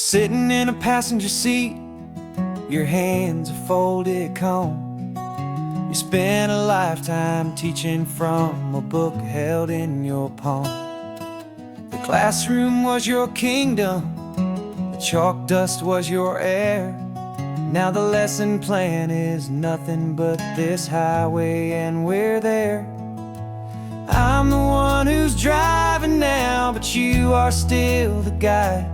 Sitting in a passenger seat, your hands are folded calm. You spent a lifetime teaching from a book held in your palm. The classroom was your kingdom, the chalk dust was your air. Now the lesson plan is nothing but this highway and we're there. I'm the one who's driving now, but you are still the guide,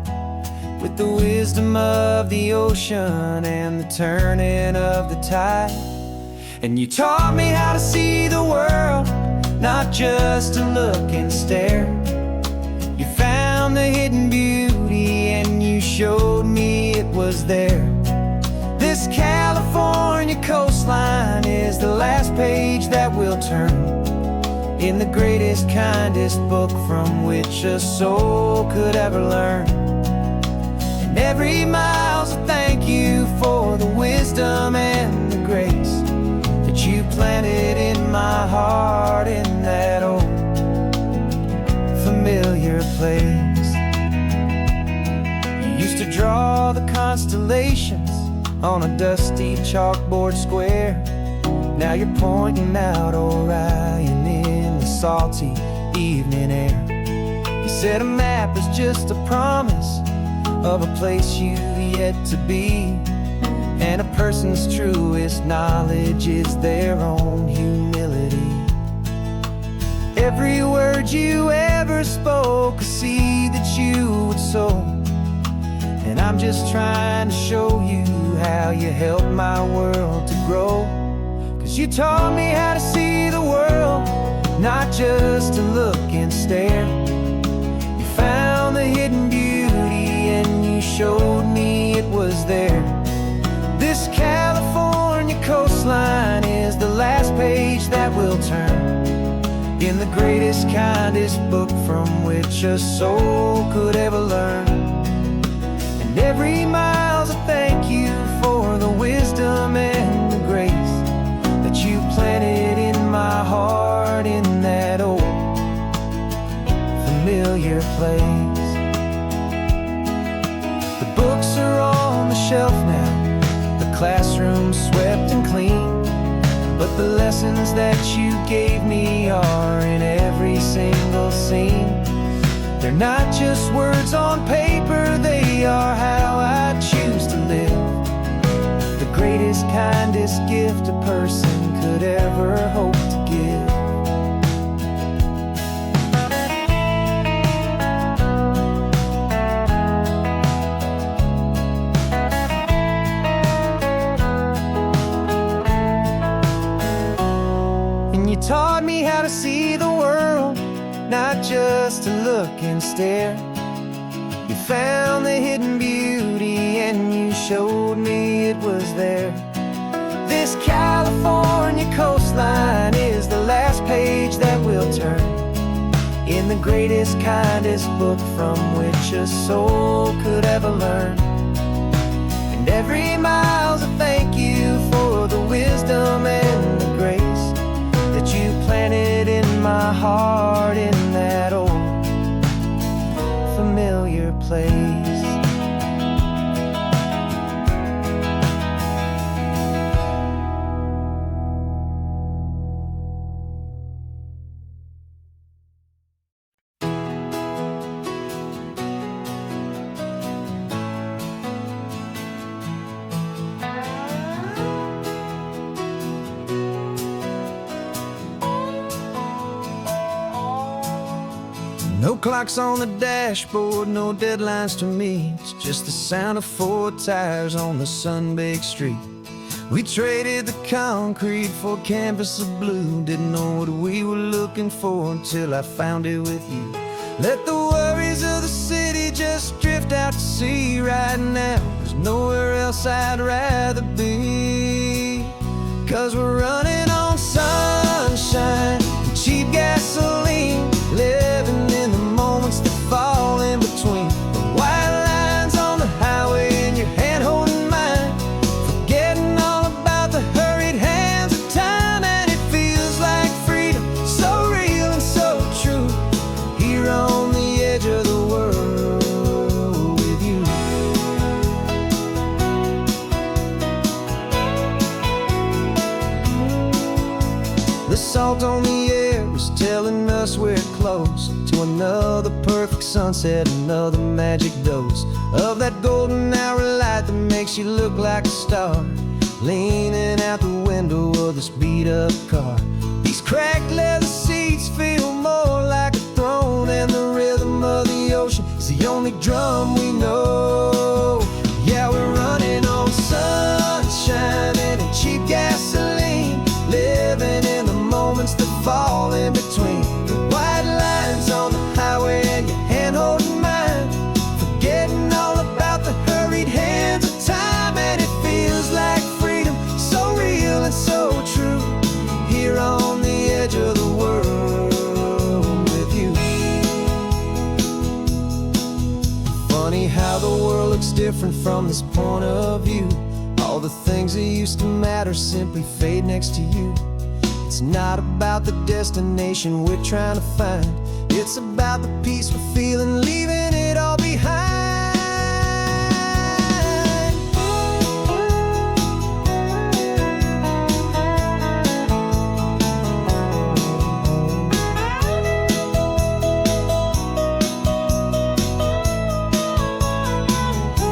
with the wisdom of the ocean and the turning of the tide. And you taught me how to see the world, not just to look and stare. You found the hidden beauty and you showed me it was there. This California coastline is the last page that we'll turn in the greatest, kindest book from which a soul could ever learn. And every mile's a thank you for the wisdom and the grace that you planted in my heart in that old familiar place. You used to draw the constellations on a dusty chalkboard square. Now you're pointing out Orion in the salty evening air. You said a map is just a promise of a place you've yet to be, and a person's truest knowledge is their own humility. Every word you ever spoke, a seed that you would sow, and I'm just trying to show you how you helped my world to grow. 'Cause you taught me how to see the world, not just to look and stare. You found the hidden beauty and you showed me it was there. This California coastline is the last page that we'll turn in the greatest, kindest book from which a soul could ever learn. And every mile's a thank you for the wisdom and the grace that you planted in my heart in that old familiar place. The books are on the shelf now, the classroom swept and clean, but the lessons that you gave me are in every single scene. They're not just words on paper, they are how I choose to live. The greatest, kindest gift a person could ever hope to give. And you taught me how to see the world, not just to look and stare. You found the hidden beauty and you showed me it was there. This California coastline is the last page that we'll turn in the greatest, kindest book from which a soul could ever learn. And every mile's a thank you for the wisdom and the grace that you planted in my heart in that old familiar place. No clocks on the dashboard, no deadlines to meet, just the sound of 4 tires on the sun-baked street. We traded the concrete for a canvas of blue, didn't know what we were looking for until I found it with you. Let the worries of the city just drift out to sea right now. There's nowhere else I'd rather be, 'cause we're running on sunshine and cheap gasoline, living in the moments that fall in between the white lines on the highway and your hand holding mine, forgetting all about the hurried hands of time. And it feels like freedom, so real and so true, here on the edge of the world with you. salt on the air was telling us we're close to another perfect sunset, another magic dose of that golden hour light that makes you look like a star, leaning out the window of this beat-up car. These cracked leather seats feel more like a throne, and the rhythm of the ocean is the only drum we know. Yeah, we're running on sunshine and cheap gasoline, living in the moments that fall in between the white lines on the highway and your hand holding mine, forgetting all about the hurried hands of time. And it feels like freedom, so real and so true, here on the edge of the world with you. Funny how the world looks different from this point of view. All the things that used to matter simply fade next to you. It's not about the destination we're trying to find, it's about the peace we're feeling, leaving it all behind.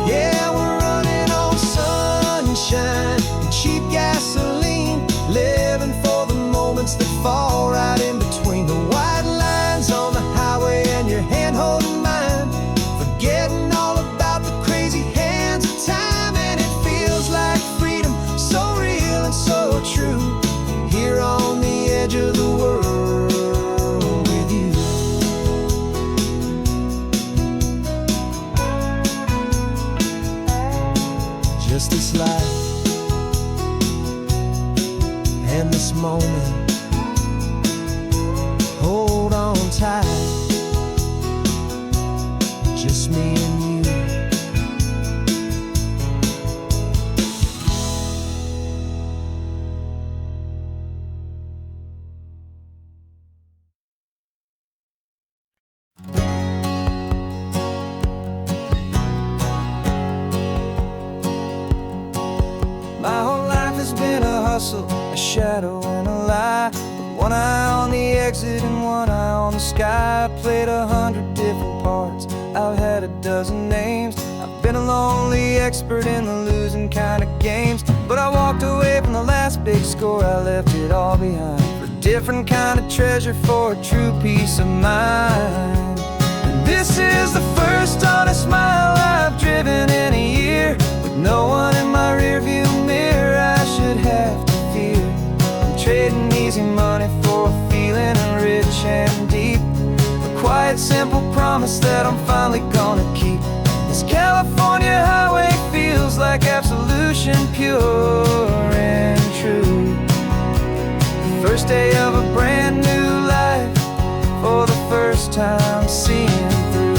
Yeah, we're running on sunshine and cheap gasoline, living for the moments that fall right in between the white lines on the highway and your hand holding mine, forgetting all about the crazy hands of time. And it feels like freedom, so real and so true, here on the edge of the world with you. Just this life and this moment, hold on tight, just me and you. My whole life has been a hustle, a shadow and a lie, with one eye on the exit and one eye on the sky. I played 100 different parts, I've had a dozen names, I've been a lonely expert in the losing kind of games. But I walked away from the last big score, I left it all behind, for a different kind of treasure, for a true peace of mind. And this is the first honest mile I've driven in a year, with no one in my rearview mirror I should have to fear. I'm trading easy money for a feeling rich and deep, a quiet simple promise that I'm finally gonna keep. This California highway feels like absolution, pure and true. The first day of a brand new life, for the first time seeing through.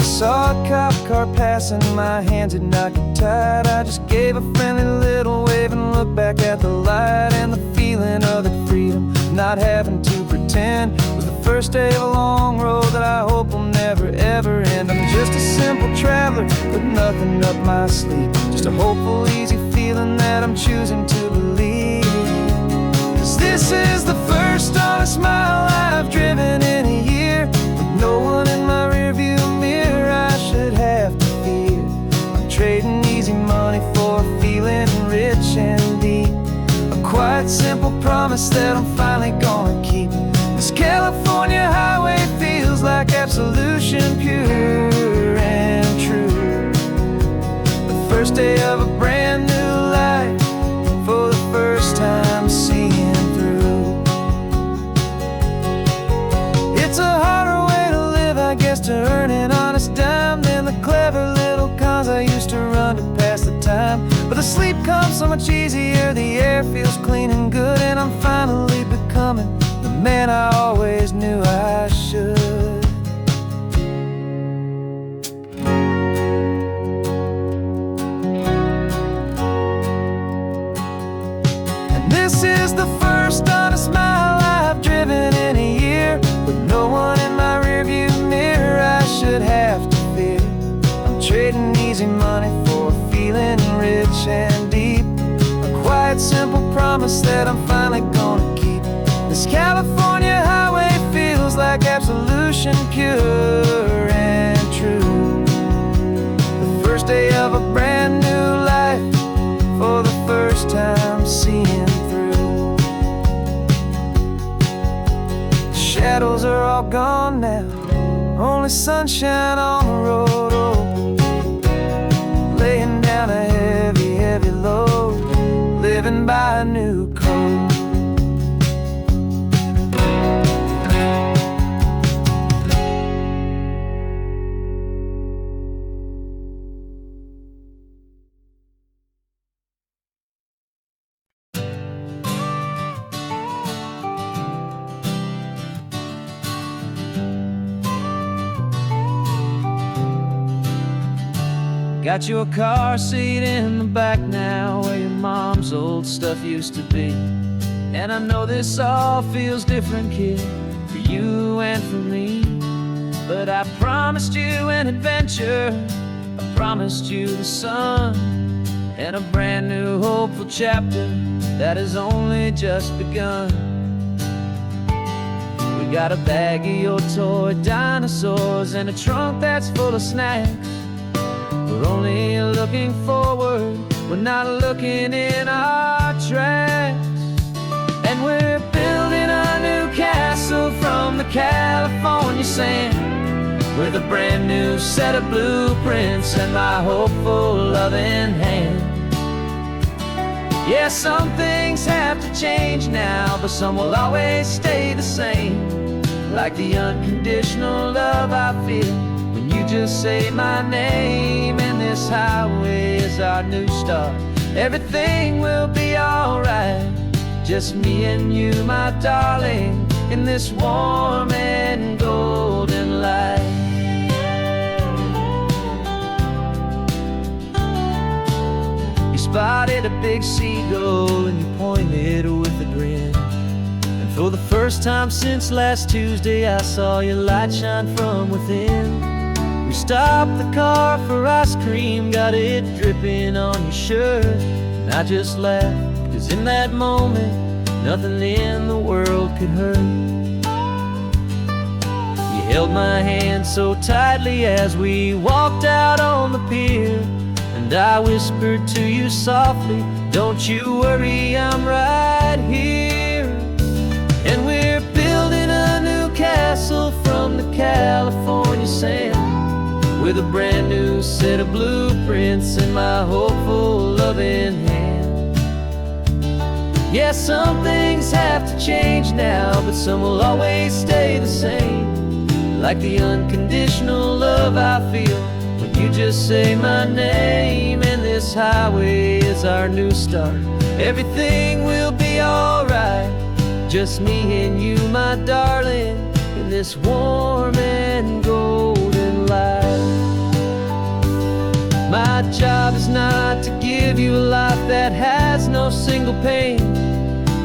Saw a cop car passing, my hands had not got tied. I just gave a friendly little wave and looked back at the light. And the feeling of the freedom, not having to pretend, was the first day of a long road that I hope will never ever end. I'm just a simple traveler with nothing up my sleeve, just a hopeful easy feeling that I'm choosing to believe. 'Cause this is the first honest mile I've driven in a year, with no one in my rearview mirror I should have to fear. I'm trading easy money for a feeling rich and deep, a quiet simple promise that I'm finally gonna keep. This California highway feels like absolution, pure and true. The first day of a brand new life, for the first time seeing through. It's a harder way to live, I guess, to earn an honest dime than the clever little cons I used to run to pass the time. But the sleep comes so much easier, the air feels clean and good, and I'm finally becoming the man I always knew I should. And this is the first honest mile I've driven in a year, with no one in my rearview mirror I should have to fear. I'm trading easy money for a feeling sunshine on the road, oh, laying down a heavy, heavy load, living by a new code. Got your car seat in the back now, where your mom's old stuff used to be. And I know this all feels different, kid, for you and for me. But I promised you an adventure, I promised you the sun, and a brand new hopeful chapter that has only just begun. We got a bag of your toy dinosaurs and a trunk that's full of snacks. We're only looking forward, we're not looking in our tracks. And we're building a new castle from the California sand, with a brand new set of blueprints and my hopeful loving hand. Yeah, some things have to change now, but some will always stay the same. Like the unconditional love I feel when you just say my name. And this highway is our new start, everything will be alright. Just me and you, my darling, in this warm and golden light. You spotted a big seagull and you pointed with a grin. And for the first time since last Tuesday, I saw your light shine from within. We stopped the car for ice cream, got it dripping on your shirt. And I just laughed, 'cause in that moment, nothing in the world could hurt. You held my hand so tightly as we walked out on the pier, and I whispered to you softly, don't you worry, I'm right here. And we're building a new castle from the California sand, with a brand new set of blueprints in my hopeful loving hand. Yeah, some things have to change now, but some will always stay the same. Like the unconditional love I feel when you just say my name. And this highway is our new start, everything will be alright. Just me and you, my darling, in this warm and golden light. My job is not to give you a life that has no single pain,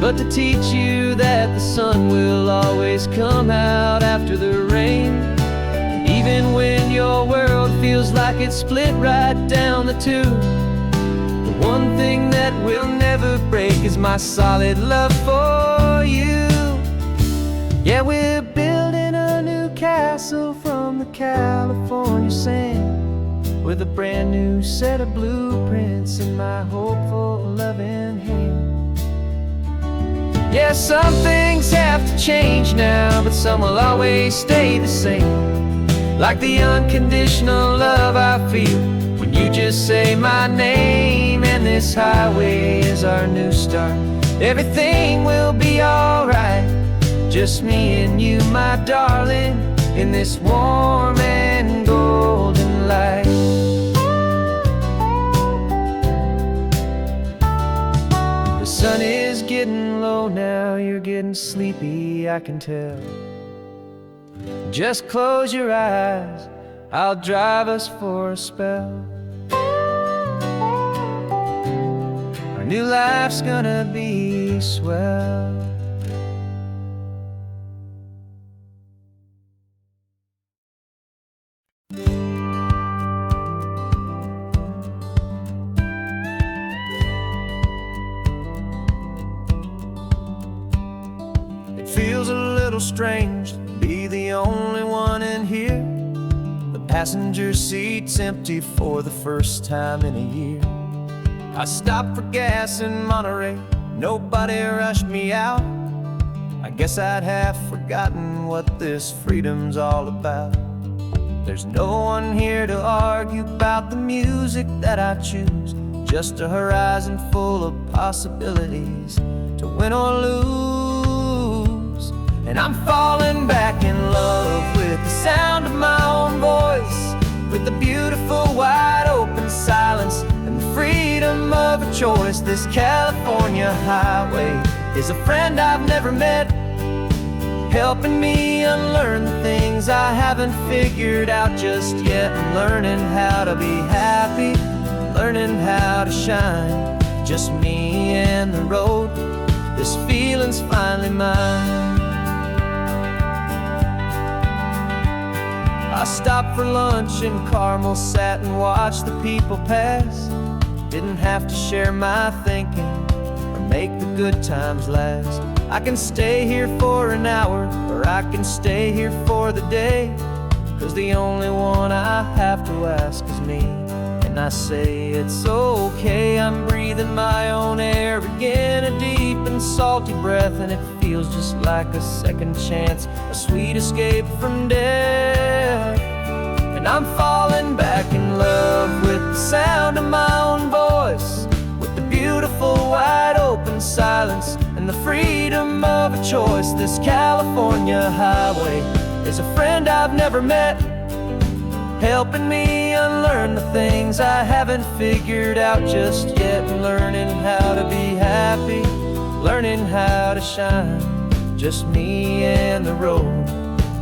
but to teach you that the sun will always come out after the rain. Even when your world feels like it's split right down the two, the one thing that will never break is my solid love for you. Yeah, we're building a new castle from the California sand, with a brand new set of blueprints in my hopeful loving hand. Yeah, some things have to change now, but some will always stay the same. Like the unconditional love I feel when you just say my name. And this highway is our new start, everything will be alright. Just me and you, my darling, in this warm and golden light. The sun is getting low now, you're getting sleepy, I can tell. Just close your eyes, I'll drive us for a spell. Our new life's gonna be swell. It feels a little strange to be the only one in here. The passenger seat's empty for the first time in a year. I stopped for gas in Monterey, nobody rushed me out. I guess I'd have forgotten what this freedom's all about. There's no one here to argue about the music that I choose, just a horizon full of possibilities to win or lose. And I'm falling back in love with the sound of my own voice, with the beautiful wide open silence and the freedom of a choice. This California highway is a friend I've never met, helping me unlearn the things I haven't figured out just yet. I'm learning how to be happy, learning how to shine, just me and the road. This feeling's finally mine. I stopped for lunch in Carmel, sat and watched the people pass. Didn't have to share my thinking or make the good times last. I can stay here for an hour, or I can stay here for the day, 'cause the only one I have to ask is me. And I say it's okay, I'm breathing my own air again, a deep and salty breath, and it feels just like a second chance, a sweet escape from death. And I'm falling back in love with the sound of my own voice, with the beautiful wide open silence and the freedom of a choice. This California highway is a friend I've never met, helping me unlearn the things I haven't figured out just yet. Learning how to be happy, learning how to shine, just me and the road.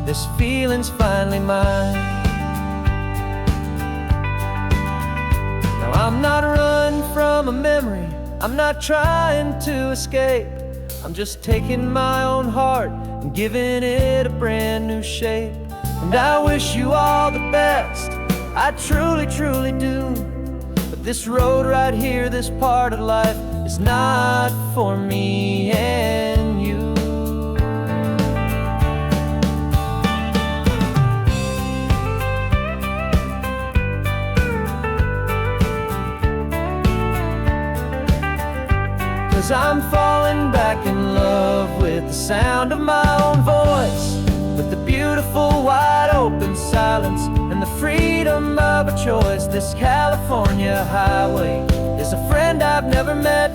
This feeling's finally mine. Now I'm not running from a memory, I'm not trying to escape. I'm just taking my own heart and giving it a brand new shape. And I wish you all the best, I truly, truly do. But this road right here, this part of life, is not for me and you. Cause I'm falling back in love with the sound of my own voice, with the beautiful wide open silence and the freedom of a choice. This California highway is a friend I've never met,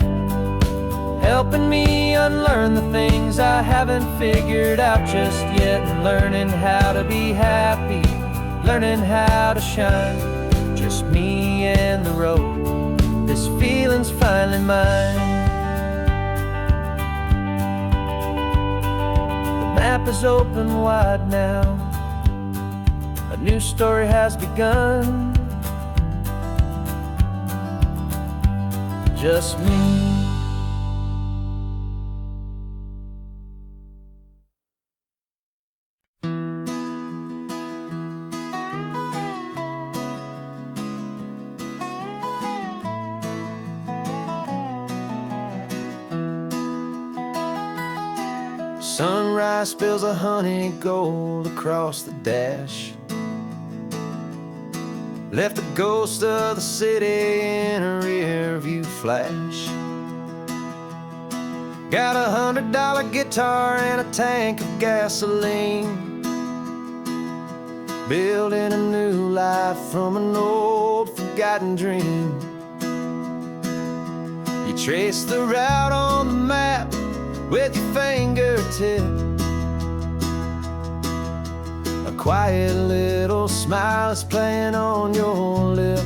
helping me unlearn the things I haven't figured out just yet. And learning how to be happy, learning how to shine, just me and the road. This feeling's finally mine. The map is open wide now, a new story has begun, just me. Sunrise spills a honey gold across the dash, left the ghost of the city in a rear view flash. Got a $100 guitar and a tank of gasoline, building a new life from an old forgotten dream. You trace the route on the map with your fingertip, a quiet little smile is playing on your lip.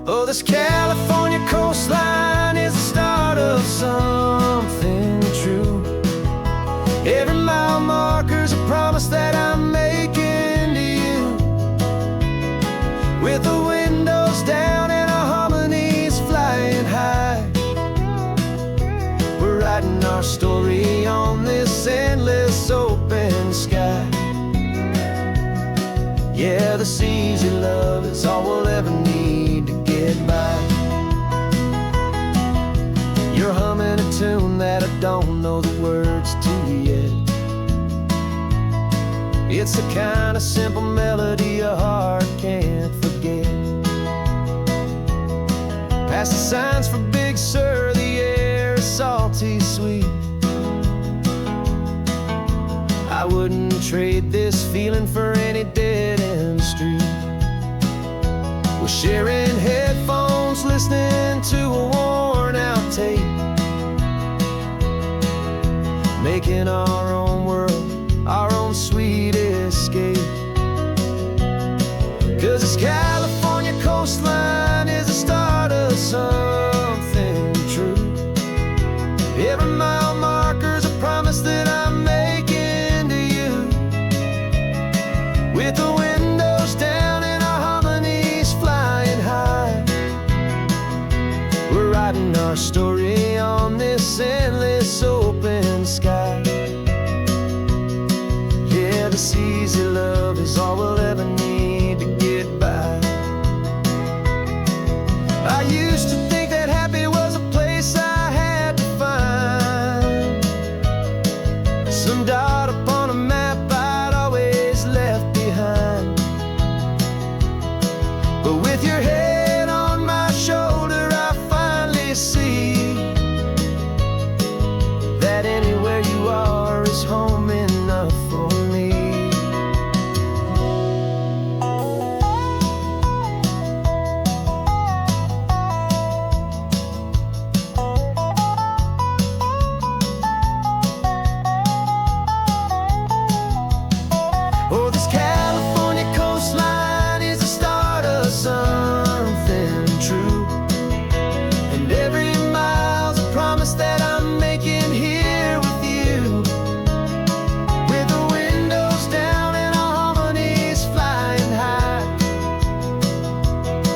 Oh, this California coastline is the start of something true. Every mile marker's a promise that I'm making to you, with the windows down and our harmonies flying high. We're writing our story on this endless open sky. Yeah, this easy love is all we'll ever need to get by. You're humming a tune that I don't know the words to yet. It's the kind of simple melody a heart can't forget. Past the signs for Big Sur, the air is salty sweet. I I wouldn't trade this feeling for any dead-end street. We're sharing headphones, listening to a worn-out tape, making our own world, our own sweet escape. 'Cause this California coastline is the start of something true. Every mile marker's a promise that I'm making to you. With the windows down and our harmonies flying high, we're writing our story on this endless open sky. Yeah, this easy love is all we'll ever need to get by. I used to think that happy was a place I had to find, some dot upon a map I'd always left behind. But with your head on my shoulder, I finally see that anywhere you are is home enough for me. Oh, this California coastline is the start of something true. And every mile's a promise that I'm making here with you. With the windows down and our harmonies flying high,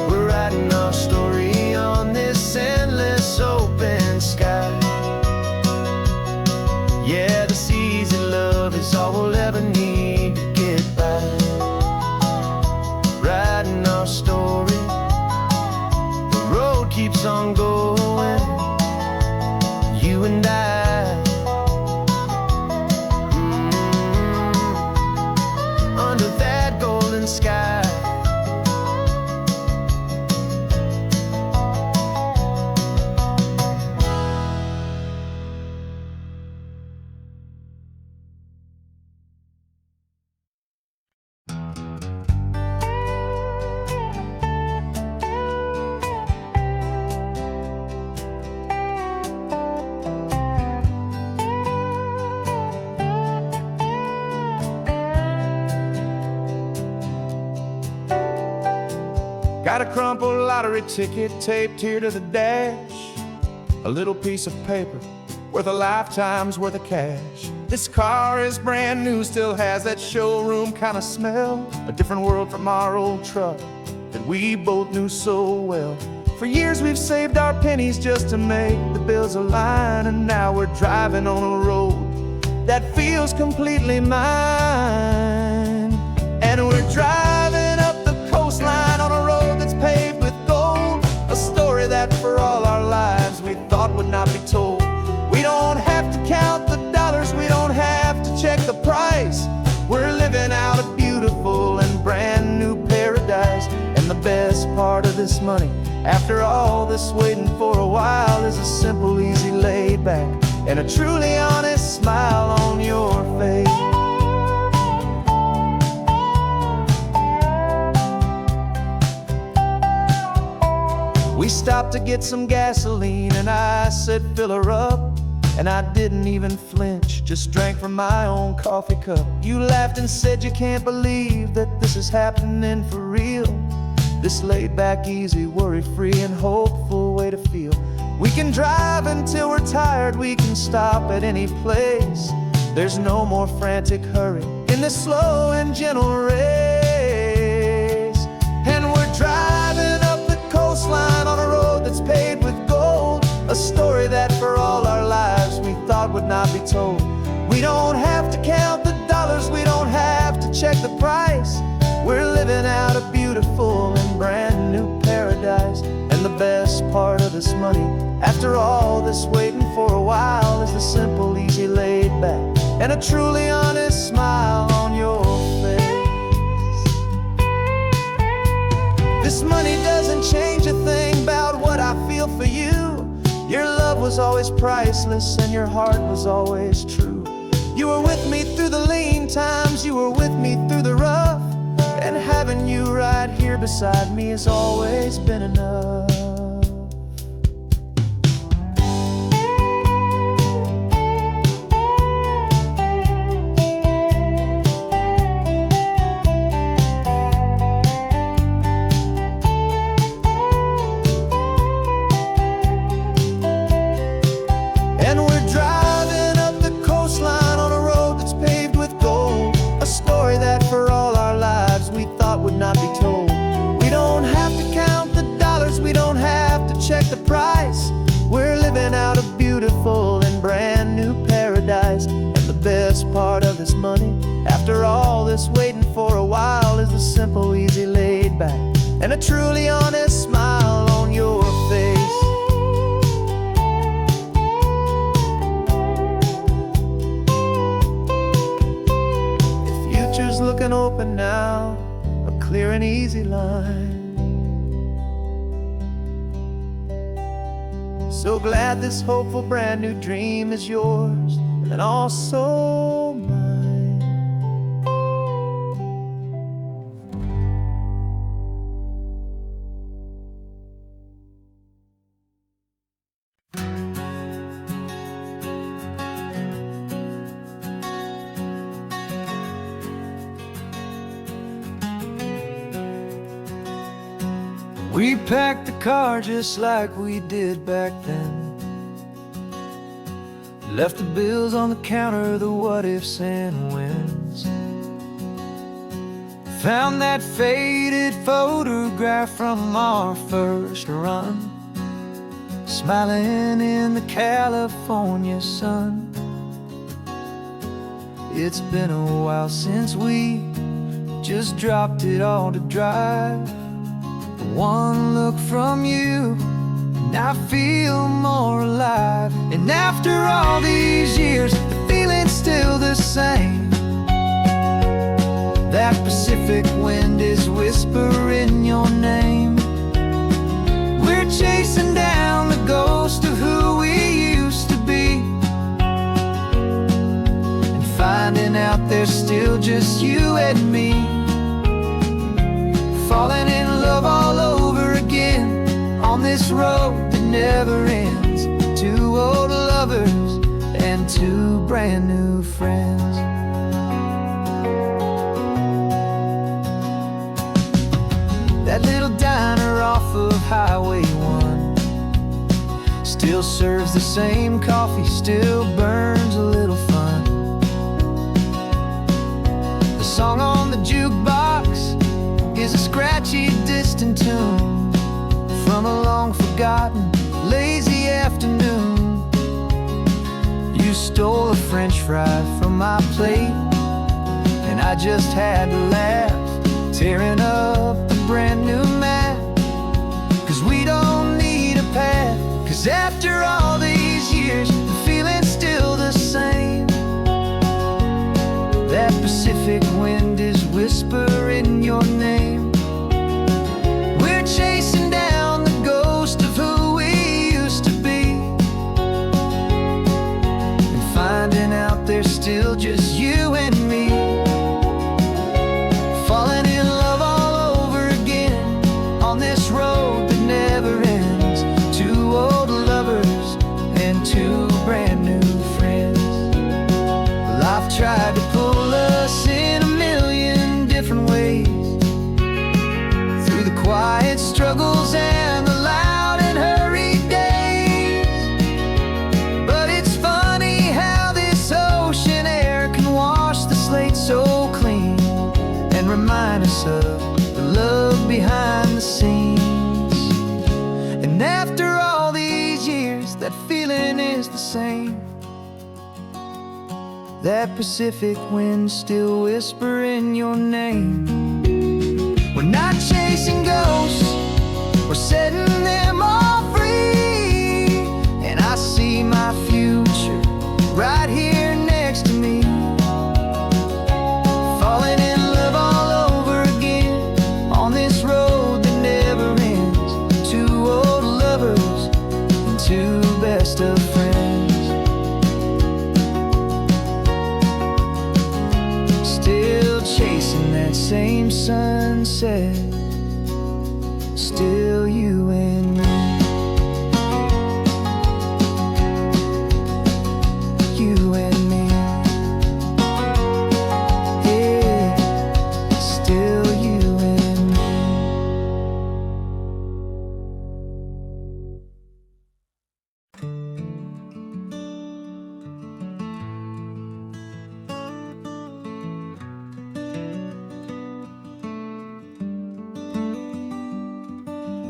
we're writing our story on this endless open sky. Yeah, this easy love is all we'll ever need to get by. Writing our story, the road keeps on going, you and I, under that golden sky. Got a crumpled lottery ticket taped here to the dash, a little piece of paper worth a lifetime's worth of cash. This car is brand new, still has that showroom kind of smell, a different world from our old truck that we both knew so well. For years we've saved our pennies just to make the bills align, and now we're driving on a road that feels completely mine. And we're driving up the coastline on a road that's paved with gold, a story that for all our lives we thought would not be told. We don't have to count the dollars, we don't have to check the price. We're living out a beautiful and brand new paradise. And the best part of this money, after all this waiting for a while, is a simple, easy, laid back, and a truly honest smile on your face. We stopped to get some gasoline, and I said, fill her up. And I didn't even flinch, just drank from my own coffee cup. You laughed and said you can't believe that this is happening for real. This laid back, easy, worry-free and hopeful way to feel. We can drive until we're tired, we can stop at any place. There's no more frantic hurry in this slow and gentle race. And we're driving up the coastline on a road that's paved with gold, a story that for all our lives we thought would not be told. We don't have to count the dollars, we don't have to check the price. We're living out a beautiful and brand new paradise. And the best part of this money, after all this waiting for a while, is the simple, easy, laid back, and a truly honest smile on your face. This money doesn't change a thing about what I feel for you. Your love was always priceless and your heart was always true. You were with me through the lean times, you were with me through the rough, and having you right here beside me has always been enough. And we're driving up the coastline on a road that's paved with gold, a story that for all our lives we thought would not be told. We don't have to count the dollars, we don't have to check the price. We're living out a beautiful and brand new paradise. And the best part of this money, after all this waiting for a while, is the simple, easy, laid back, and a truly honest smile on your face. Looking open now, a clear and easy line. So glad this hopeful brand new dream is yours and also mine. We packed the car just like we did back then. Left the bills on the counter, the what ifs and whens. Found that faded photograph from our first run, smiling in the California sun. It's been a while since we just dropped it all to drive. One look from you, and I feel more alive. And after all these years, the feeling's still the same. That Pacific wind is whispering your name. We're chasing down the ghost of who we used to be, and finding out there's still just you and me. Falling in love all over again on this road that never ends. Two old lovers and two brand new friends. That little diner off of Highway 1 still serves the same coffee, still burns a little fun. The song on the jukebox is a scratchy, distant tune from a long-forgotten, lazy afternoon. You stole a French fry from my plate, and I just had to laugh, tearing up a brand new map. 'Cause we don't need a path, 'cause after all these years, the feeling's still the same. That Pacific wind is whispering your name. We're chasing down the ghost of who we used to be, and finding out there's still just you and me. Falling in love all over again on this road that never ends. Two old lovers and two brand new friends. Life tried to pull us in a million different ways, through the quiet struggles and the loud and hurried days. But it's funny how this ocean air can wash the slate so clean, and remind us of the love behind the scenes. And after all these years, that feeling is the same. That Pacific wind still whispering your name. We're not chasing ghosts, we're setting them all free. And I see my future right here next to me. Falling in love all over again on this road that never ends. Two old lovers and two best of friends. sunset, still you and me. You and me. Yeah, still you and me.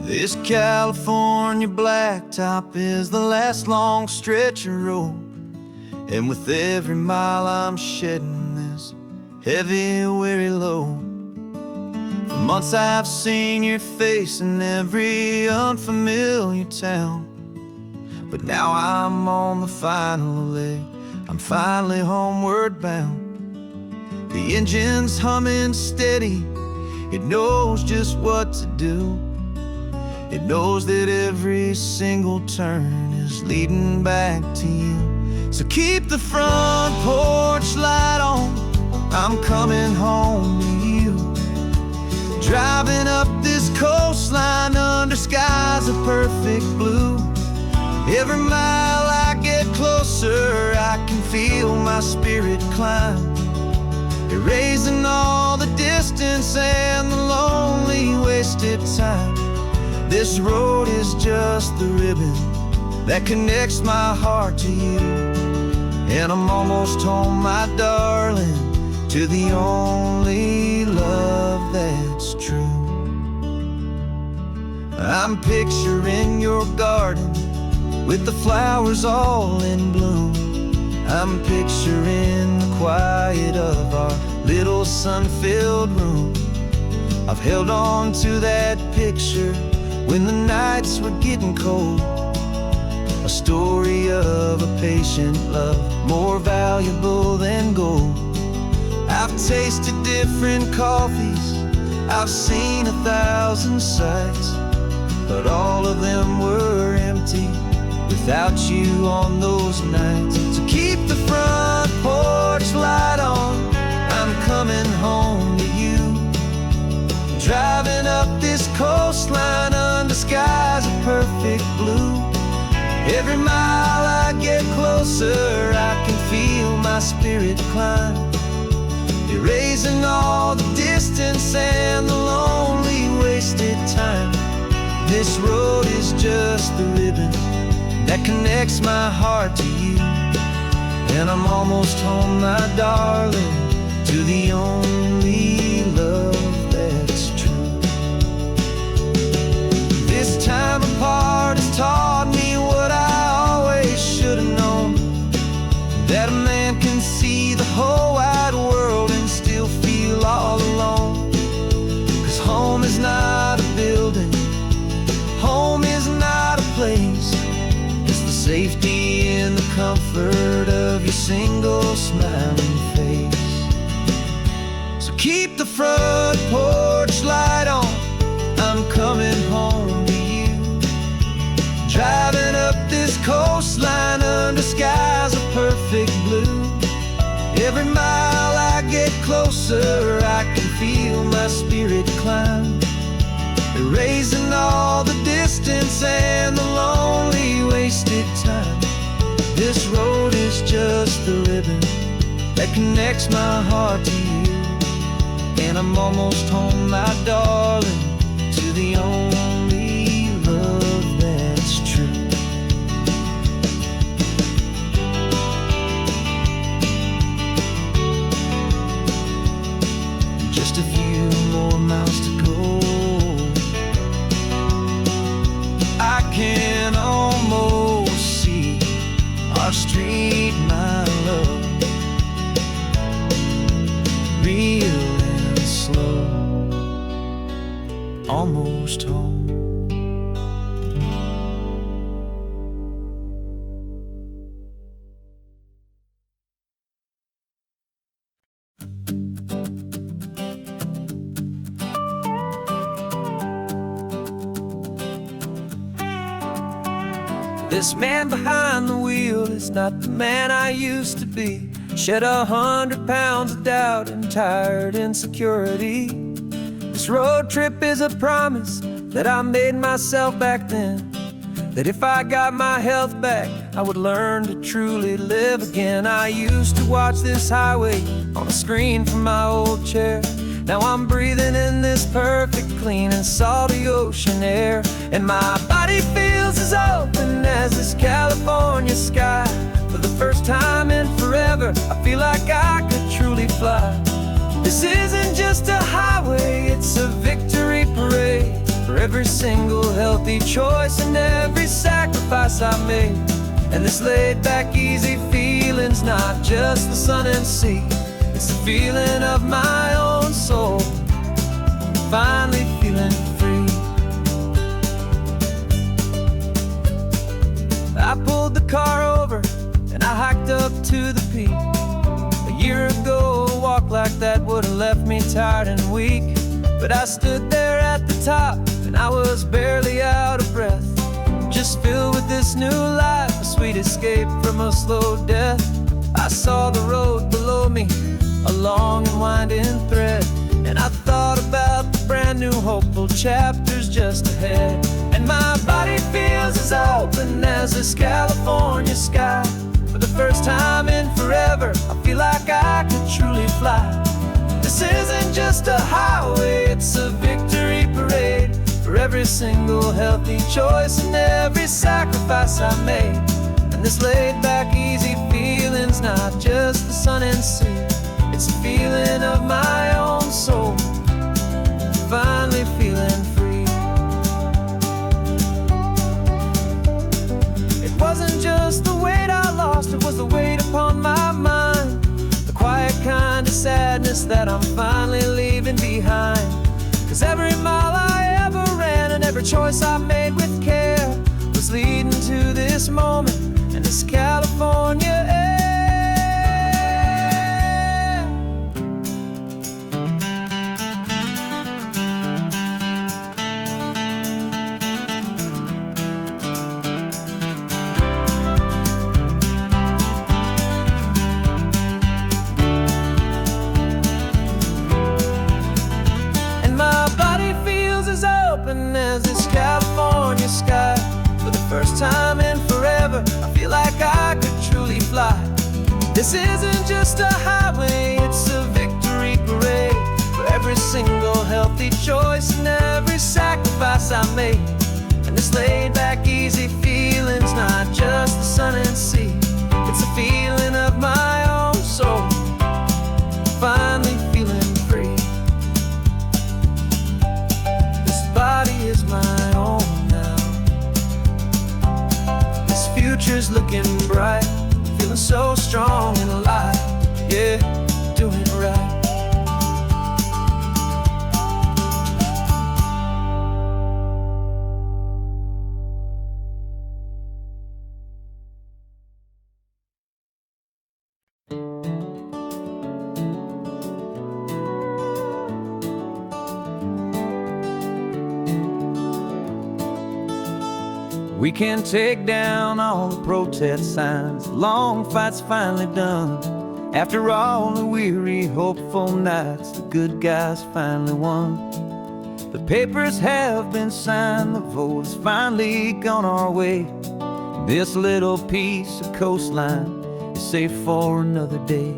This California blacktop is the last long stretch of road, and with every mile I'm shedding this heavy, weary load. For months I've seen your face in every unfamiliar town, but now I'm on the final leg, I'm finally homeward bound. The engine's humming steady, it knows just what to do. It knows that every single turn is leading back to you. So keep the front porch light on, I'm coming home to you. Driving up this coastline under skies of perfect blue. Every mile I get closer, I can feel my spirit climb, erasing all the distance and the lonely wasted time. This road is just the ribbon that connects my heart to you, and I'm almost home, my darling, to the only love that's true. I'm picturing your garden with the flowers all in bloom. I'm picturing the quiet of our little sun-filled room. I've held on to that picture when the nights were getting cold, a story of a patient love, more valuable than gold. I've tasted different coffees, I've seen 1,000 sights, but all of them were empty without you on those nights. So keep the front porch light on, I'm coming home to you. Driving up this coastline under skies of perfect blue. Every mile I get closer, I can feel my spirit climb, erasing all the distance and the lonely wasted time. This road is just the ribbon that connects my heart to you, and I'm almost home, my darling, to the only love that's true. This time apart has taught me what I always should have known, that a man can see the whole wide world and still feel all alone. 'Cause home is not a building, home is not a place, it's the safety and the comfort of your single smiling face. So keep the front porch light on, I'm coming home to you. Driving up this coastline under skies of perfect blue. Every mile I get closer, I can feel my spirit climb, erasing all the distance and the lonely wasted time. This road is just the ribbon that connects my heart to you, and I'm almost home, my darling, to the only love that's true. Just a few more miles to go, I can almost see our street, my love, real and slow, almost home. This man behind the wheel is not the man I used to be. Shed 100 pounds of doubt and tired insecurity. This road trip is a promise that I made myself back then, that if I got my health back, I would learn to truly live again. I used to watch this highway on a screen from my old chair. Now I'm breathing in this perfect, clean and salty ocean air, and my body feels as open as this California sky. For the first time in forever, I feel like I could truly fly. This isn't just a highway, it's a victory parade for every single healthy choice and every sacrifice I made. And this laid-back, easy feeling's not just the sun and sea, it's the feeling of my own soul, finally feeling free. I pulled the car over and I hiked up to the peak. A year ago, a walk like that would've left me tired and weak, but I stood there at the top and I was barely out of breath, just filled with this new life, a sweet escape from a slow death. I saw the road below me, a long and winding thread, and I thought about the brand new hopeful chapters just ahead. And my body feels as open as this California sky. For the first time in forever, I feel like I could truly fly. This isn't just a highway, it's a victory parade for every single healthy choice and every sacrifice I made. And this laid-back, easy feeling's not just the sun and sea, it's the feeling of my own soul, finally feeling free. It wasn't just the weight I lost, it was the weight upon my mind, the quiet kind of sadness that I'm finally leaving behind. 'Cause every mile I ever ran and every choice I made with care was leading to this moment and this California air. As this California sky, for the first time in forever, I feel like I could truly fly. This isn't just a highway, it's a victory parade for every single healthy choice and every sacrifice I made. And this laid-back, easy feeling's not just the sun and sea, it's a feeling of my own soul, finally feeling free. Body is my own now. This future's looking bright, feeling so strong and alive. Yeah, doing right. We can take down all the protest signs, long fight's finally done. After all the weary, hopeful nights, the good guys finally won. The papers have been signed, the vote has finally gone our way. This little piece of coastline is safe for another day.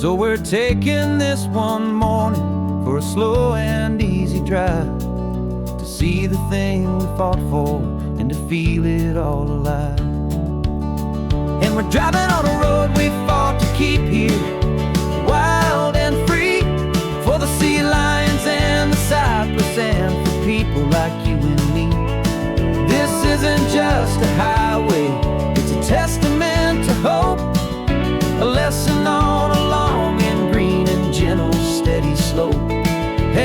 So we're taking this one morning for a slow and easy drive, to see the thing we fought for and to feel it all alive. And we're driving on a road we fought to keep here, wild and free, for the sea lions and the cypress and for people like you and me. This isn't just a highway, it's a testament to hope, a lesson on a long and green and gentle steady slope.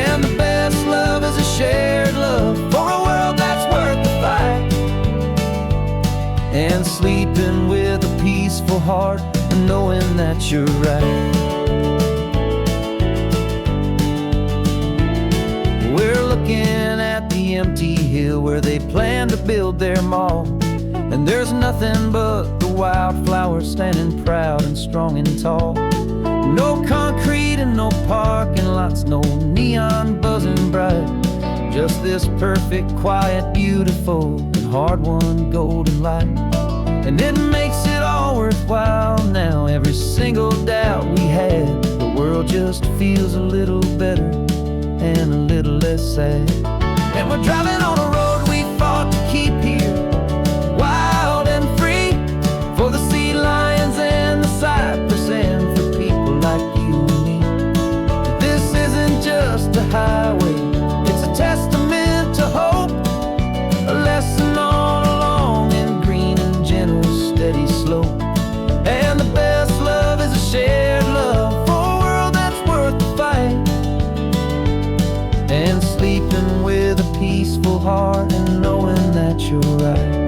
And the best love is a shared love for a world that's worth the fight, and sleeping with a peaceful heart and knowing that you're right. We're looking at the empty hill where they plan to build their mall, and there's nothing but the wildflowers standing proud and strong and tall. No concrete and no parking lots, no neon buzzing bright. Just this perfect, quiet, beautiful, and hard-won golden light. And it makes it all worthwhile now. Every single doubt we had, the world just feels a little better and a little less sad. And we're driving on a road we fought to keep here, wild and free, for the sea lions and the cypress, and for people like you and me. This isn't just a highway, it's a testament to hope, a lesson all along in green and gentle, steady slope. And the best love is a shared love for a world that's worth the fight, and sleeping with a peaceful heart and knowing that you're right.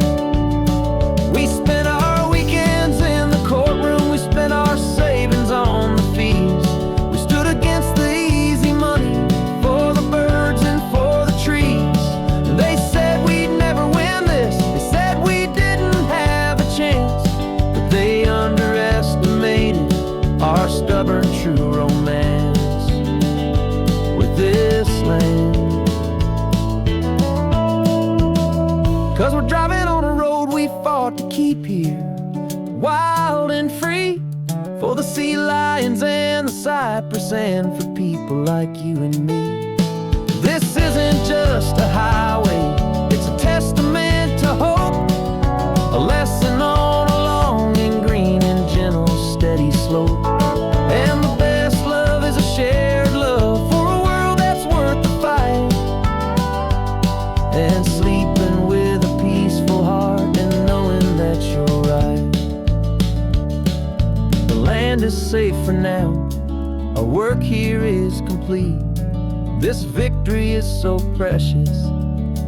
We spent our weekends in the courtroom, we spent our savings on the fees. We stood against the easy money for the birds and for the trees. And they said we'd never win this, they said we didn't have a chance, but they underestimated our stubborn true romance with this land. 'Cause we're driving on a road we fought to keep here, wild and free, for the sea lions and the cypress, and for people like you and me. This isn't just a highway, it's a testament to hope, a lesson all along in green and gentle, steady slope. And the best love is a shared love for a world that's worth the fight, and sleeping with a peaceful heart and knowing that you're right. The land is safe for now, our work here is complete. This victory is so precious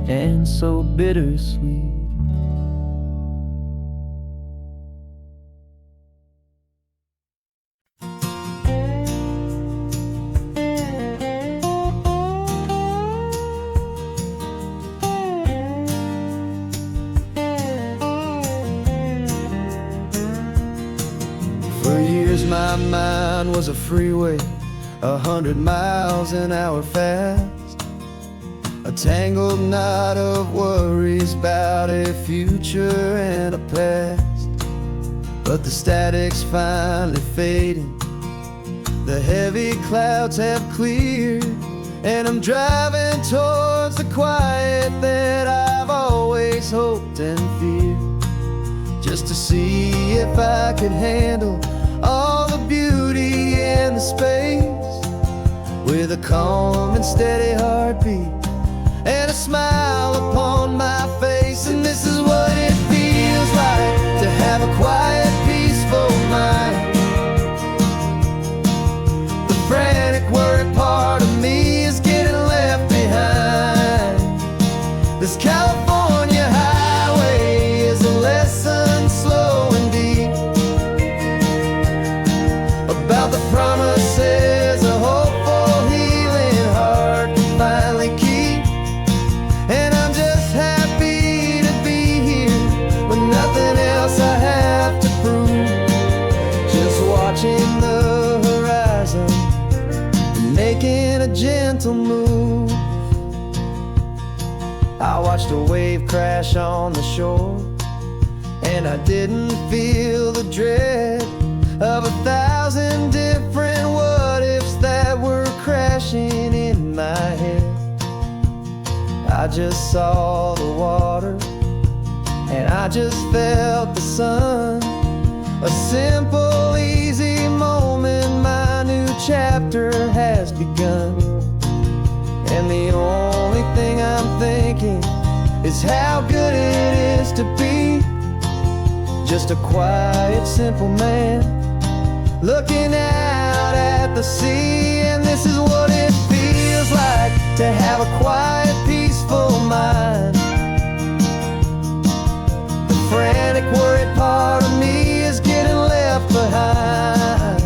and so bittersweet. For years my mind was a freeway, 100 miles an hour fast, a tangled knot of worries about a future and a past. But the static's finally fading, the heavy clouds have cleared, and I'm driving towards the quiet that I've always hoped and feared, just to see if I could handle all the beauty and the space, with a calm and steady heartbeat and a smile upon my face. And this is what it feels like to have a quiet, peaceful mind. The frantic, worried part of me is getting left behind. This California highway is a lesson slow and deep about the promises a hopeful, healing heart can finally keep. And I'm just happy to be here with nothing else I have to prove, just watching the horizon and making a gentle move. I watched a wave crash on the shore, and I didn't feel the dread of 1,000 different what-ifs that were crashing in my head. I just saw the water, and I just felt the sun. A simple, easy moment, my new chapter has begun. And the only thing I'm thinking is how good it is to be just a quiet, simple man looking out at the sea. And this is what it feels like to have a quiet, peaceful mind. The frantic, worried part of me is getting left behind.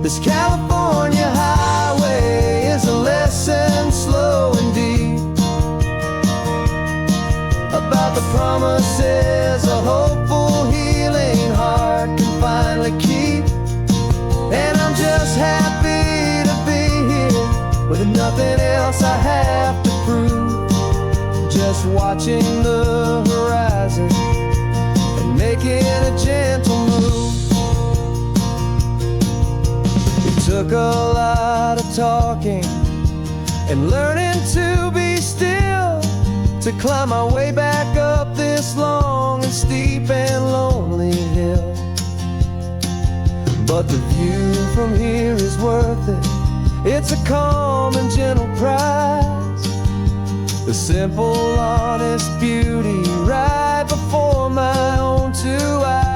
This California highway is a lesson slow and deep about the promises a hopeful, healing heart can finally keep. And I'm just with nothing else I have to prove. Just watching the horizon and making a gentle move. It took a lot of talking and learning to be still to climb my way back up this long and steep and lonely hill. But the view from here is worth it. It's a calm and gentle prize, the simple, honest beauty right before my own two eyes.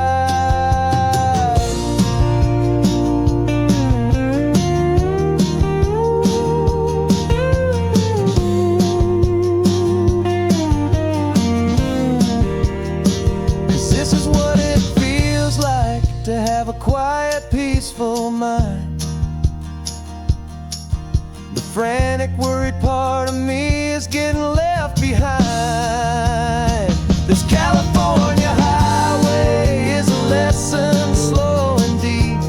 Cause this is what it feels like to have a quiet, peaceful mind. The frantic, worried part of me is getting left behind. This California highway is a lesson slow and deep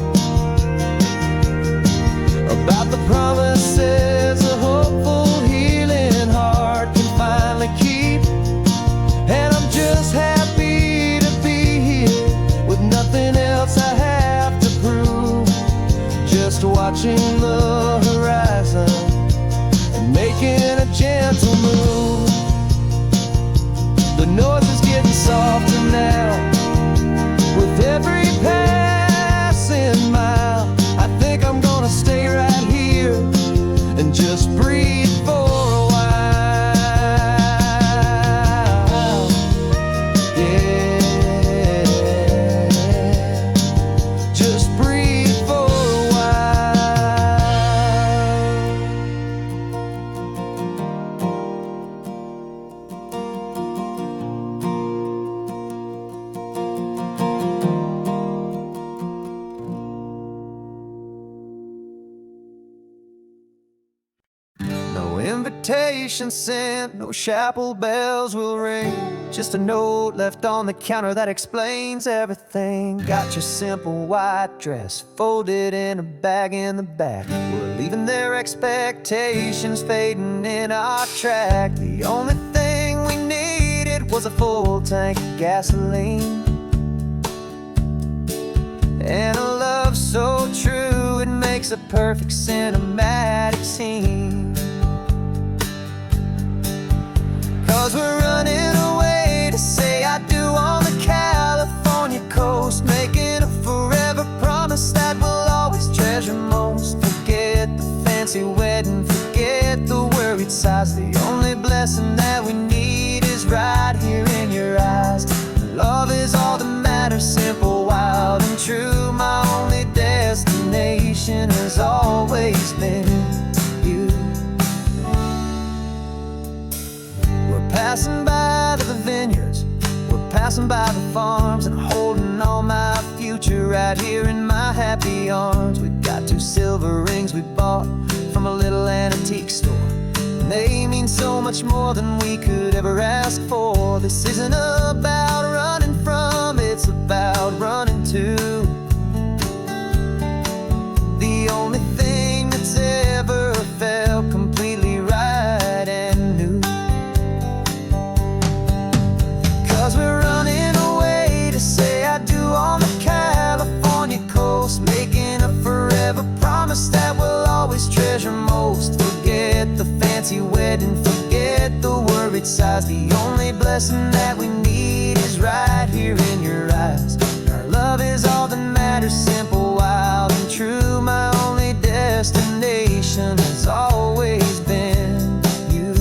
about the promises a hopeful, healing heart can finally keep. And I'm just happy to be here with nothing else I have to prove. Just watching the horizon and making a gentle move. The noise is getting softer now with every passing mile. I think I'm gonna stay right here and just breathe for a while. Yeah, just breathe for a while. No invitation sent, no chapel bells will ring. Just a note left on the counter that explains everything. Got your simple white dress folded in a bag in the back. We're leaving their expectations fading in our track. The only thing we needed was a full tank of gasoline and a love so true it makes a perfect cinematic scene. Cause we're running away to say I do on the California coast, making a forever promise that we'll always treasure most. Forget the fancy wedding, forget the worried sighs. The only blessing that we need is right here in your eyes. Love is all that matters, simple, wild and true. My only destination has always been you. We're passing by the vineyards, we're passing by the farms, and holding all my future right here in my happy arms. We've got 2 silver rings we bought from a little antique store, and they mean so much more than we could ever ask for. This isn't about running from, it's about running to the only thing that's ever felt completely right and new. Cause we're running away to say I do on the California coast, making a forever promise that we'll always treasure most. Forget the fancy wedding, forget the worried sighs. The only blessing that we need is right here in your eyes. Our love is all that matters, simple, wild and true. My only destination has always been you.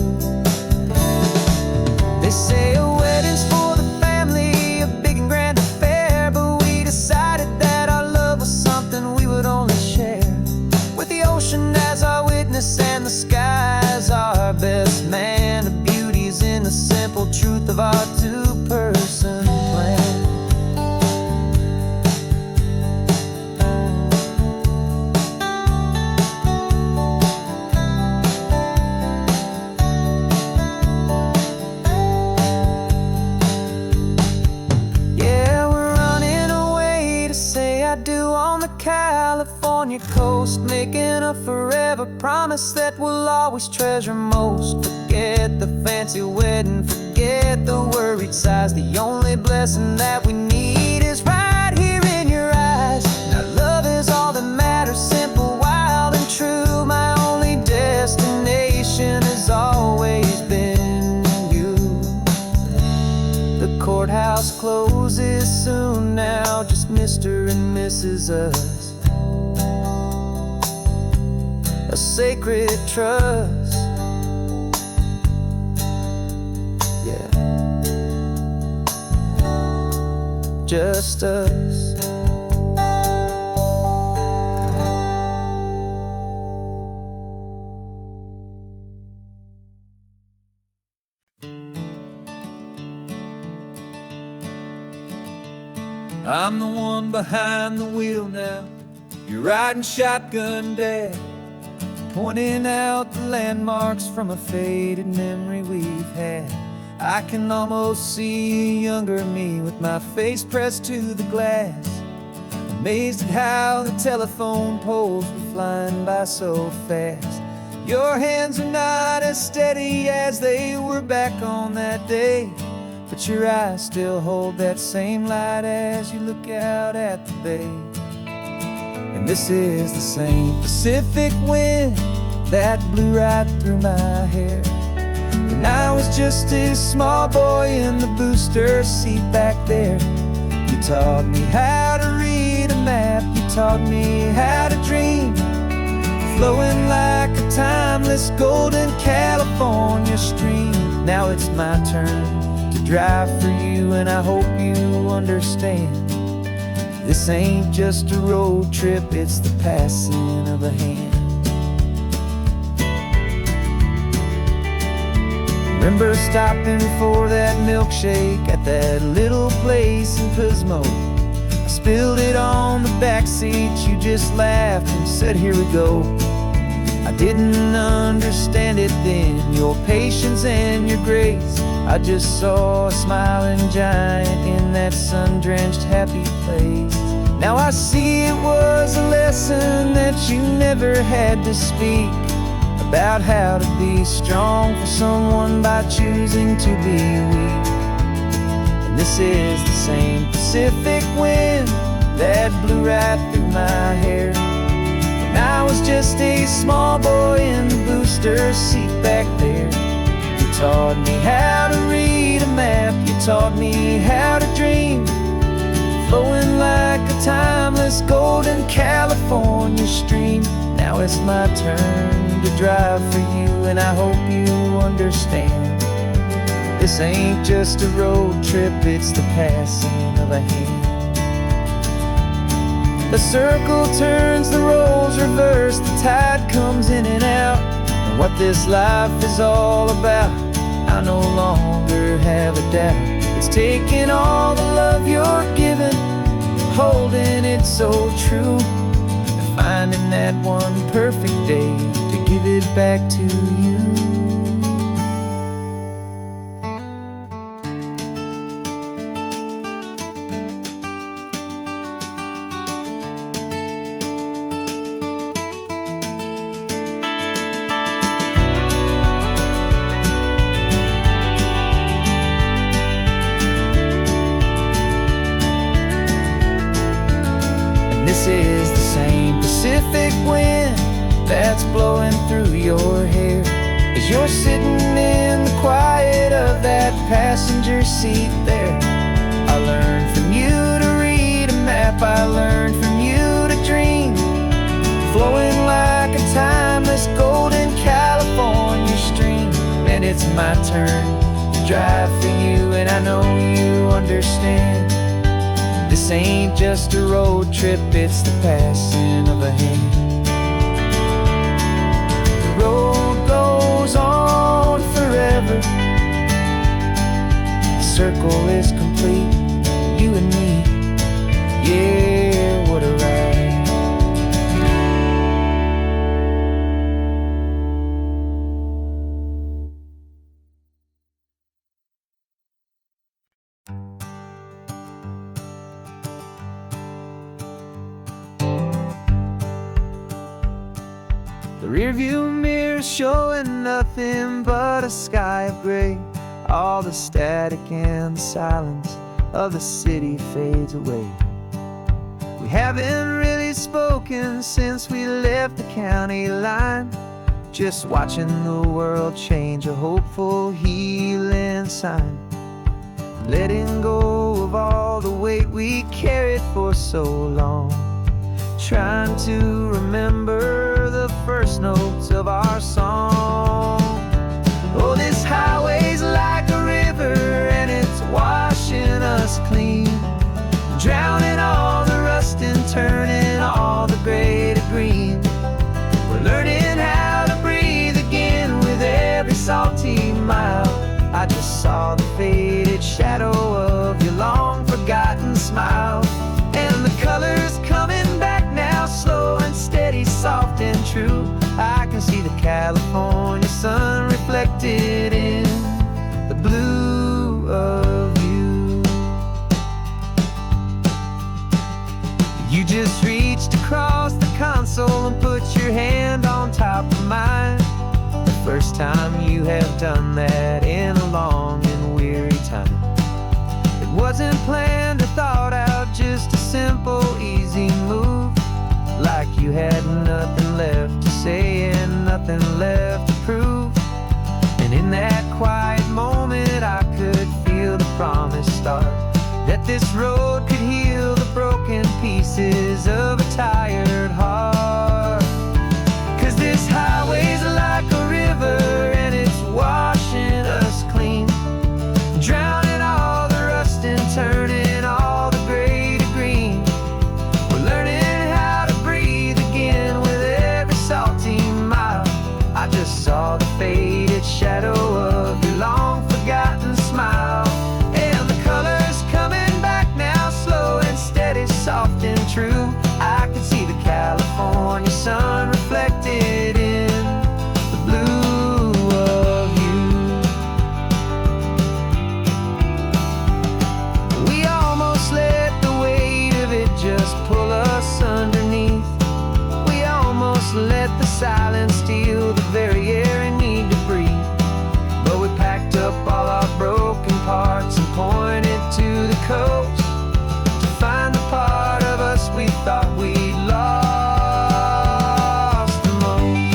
They say a wedding's for the family, a big and grand affair, but we decided that our love was something we would only share with the ocean as our witness and the sky as our best man. The beauty's in the simple truth of our 2-person plan. Yeah, we're running away to say I do on the California coast. toast, making a forever promise that we'll always treasure most. Forget the fancy wedding, forget the worried sighs. The only blessing that we need is right here in your eyes. Now love is all that matters, simple, wild, and true. My only destination has always been you. The courthouse closes soon now, just Mr. and Mrs. Us. A sacred trust. Yeah, just us. I'm the one behind the wheel now. You're riding shotgun, Dad, pointing out the landmarks from a faded memory we've had. I can almost see a younger me with my face pressed to the glass, amazed at how the telephone poles were flying by so fast. Your hands are not as steady as they were back on that day, but your eyes still hold that same light as you look out at the bay. And this is the same Pacific wind that blew right through my hair when I was just a small boy in the booster seat back there. You taught me how to read a map, you taught me how to dream, flowing like a timeless golden California stream. Now it's my turn to drive for you, and I hope you understand. This ain't just a road trip, it's the passing of a hand. Remember stopping for that milkshake at that little place in Pismo? I spilled it on the back seat, you just laughed and said, here we go. I didn't understand it then, your patience and your grace. I just saw a smiling giant in that sun-drenched happy place. Now I see it was a lesson that you never had to speak, about how to be strong for someone by choosing to be weak. And this is the same Pacific wind that blew right through my hair when I was just a small boy in the booster seat back there. You taught me how to read a map, you taught me how to dream, flowing like a timeless golden California stream. Now it's my turn to drive for you, and I hope you understand. This ain't just a road trip, it's the passing of a hand. The circle turns, the roles reverse, the tide comes in and out. And what this life is all about, I no longer have a doubt. It's taking all the love you're giving, holding it so true, and finding that one perfect day to give it back to you. This is the same Pacific wind that's blowing through your hair as you're sitting in the quiet of that passenger seat there. I learned from you to read a map, I learned from you to dream, flowing like a timeless golden California stream. And it's my turn to drive for you, and I know you understand. This ain't just a road trip, it's the passing of a hand. The road goes on forever, the circle is complete, you and me, yeah, what a ride. The rearview mirror showing nothing but a sky of gray. All the static and the silence of the city fades away. We haven't really spoken since we left the county line, just watching the world change, a hopeful healing sign. Letting go of all the weight we carried for so long, trying to remember the first notes of our song. Oh, this highway's like a river and it's washing us clean, drowning all the rust and turning all the gray to green. We're learning how to breathe again with every salty mile. I just saw the faded shadow of your long forgotten smile, and the colors coming back now, slow and steady, soft and true. I can see the California sun reflected in the blue of you. You just reached across the console and put your hand on top of mine. The first time you have done that in a long and weary time. It wasn't planned or thought out, just a simple, easy move. Like you had nothing left to say and nothing left to prove. And in that quiet moment I could feel the promise start, that this road could heal the broken pieces of a tired heart. 'Cause this highway's like a river and it's washing us clean, drowning all the rust and turning all the gray to green. We're learning how to breathe again with every salty mile. I just saw the faded shadow of your long forgotten smile, and the colors coming back now, slow and steady, soft and true. I can see the California sun reflected in the blue of you. We almost let the weight of it just pull us underneath. We almost let the silence steal the very air we need to breathe. But we packed up all our broken parts and pointed to the coast to find the part of us we thought we'd lost the most.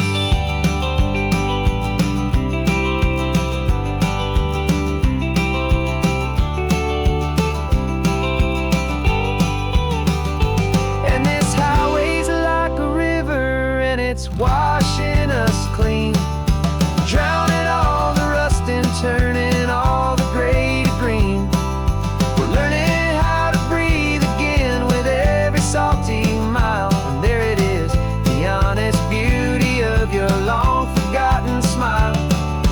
And this highway's like a river and it's washing us clean, drowning all the rust and turning all the gray to green. We're learning how to breathe again with every salty mile. And there it is, the honest beauty of your long forgotten smile.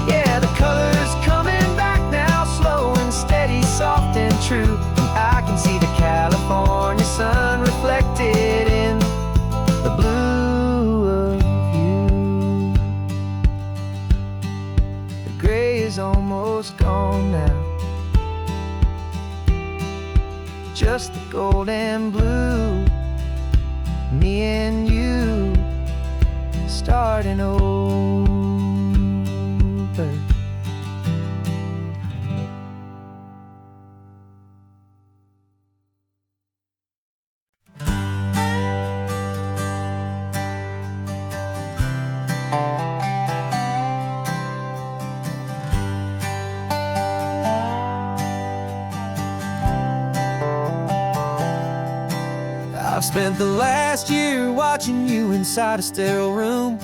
Yeah, the colors coming back now, slow and steady, soft and true. I can see the California sun reflected in the blue of you. The gray is almost gone now, just the gold and blue. Me and you starting over. I've spent the last year watching you inside a sterile room,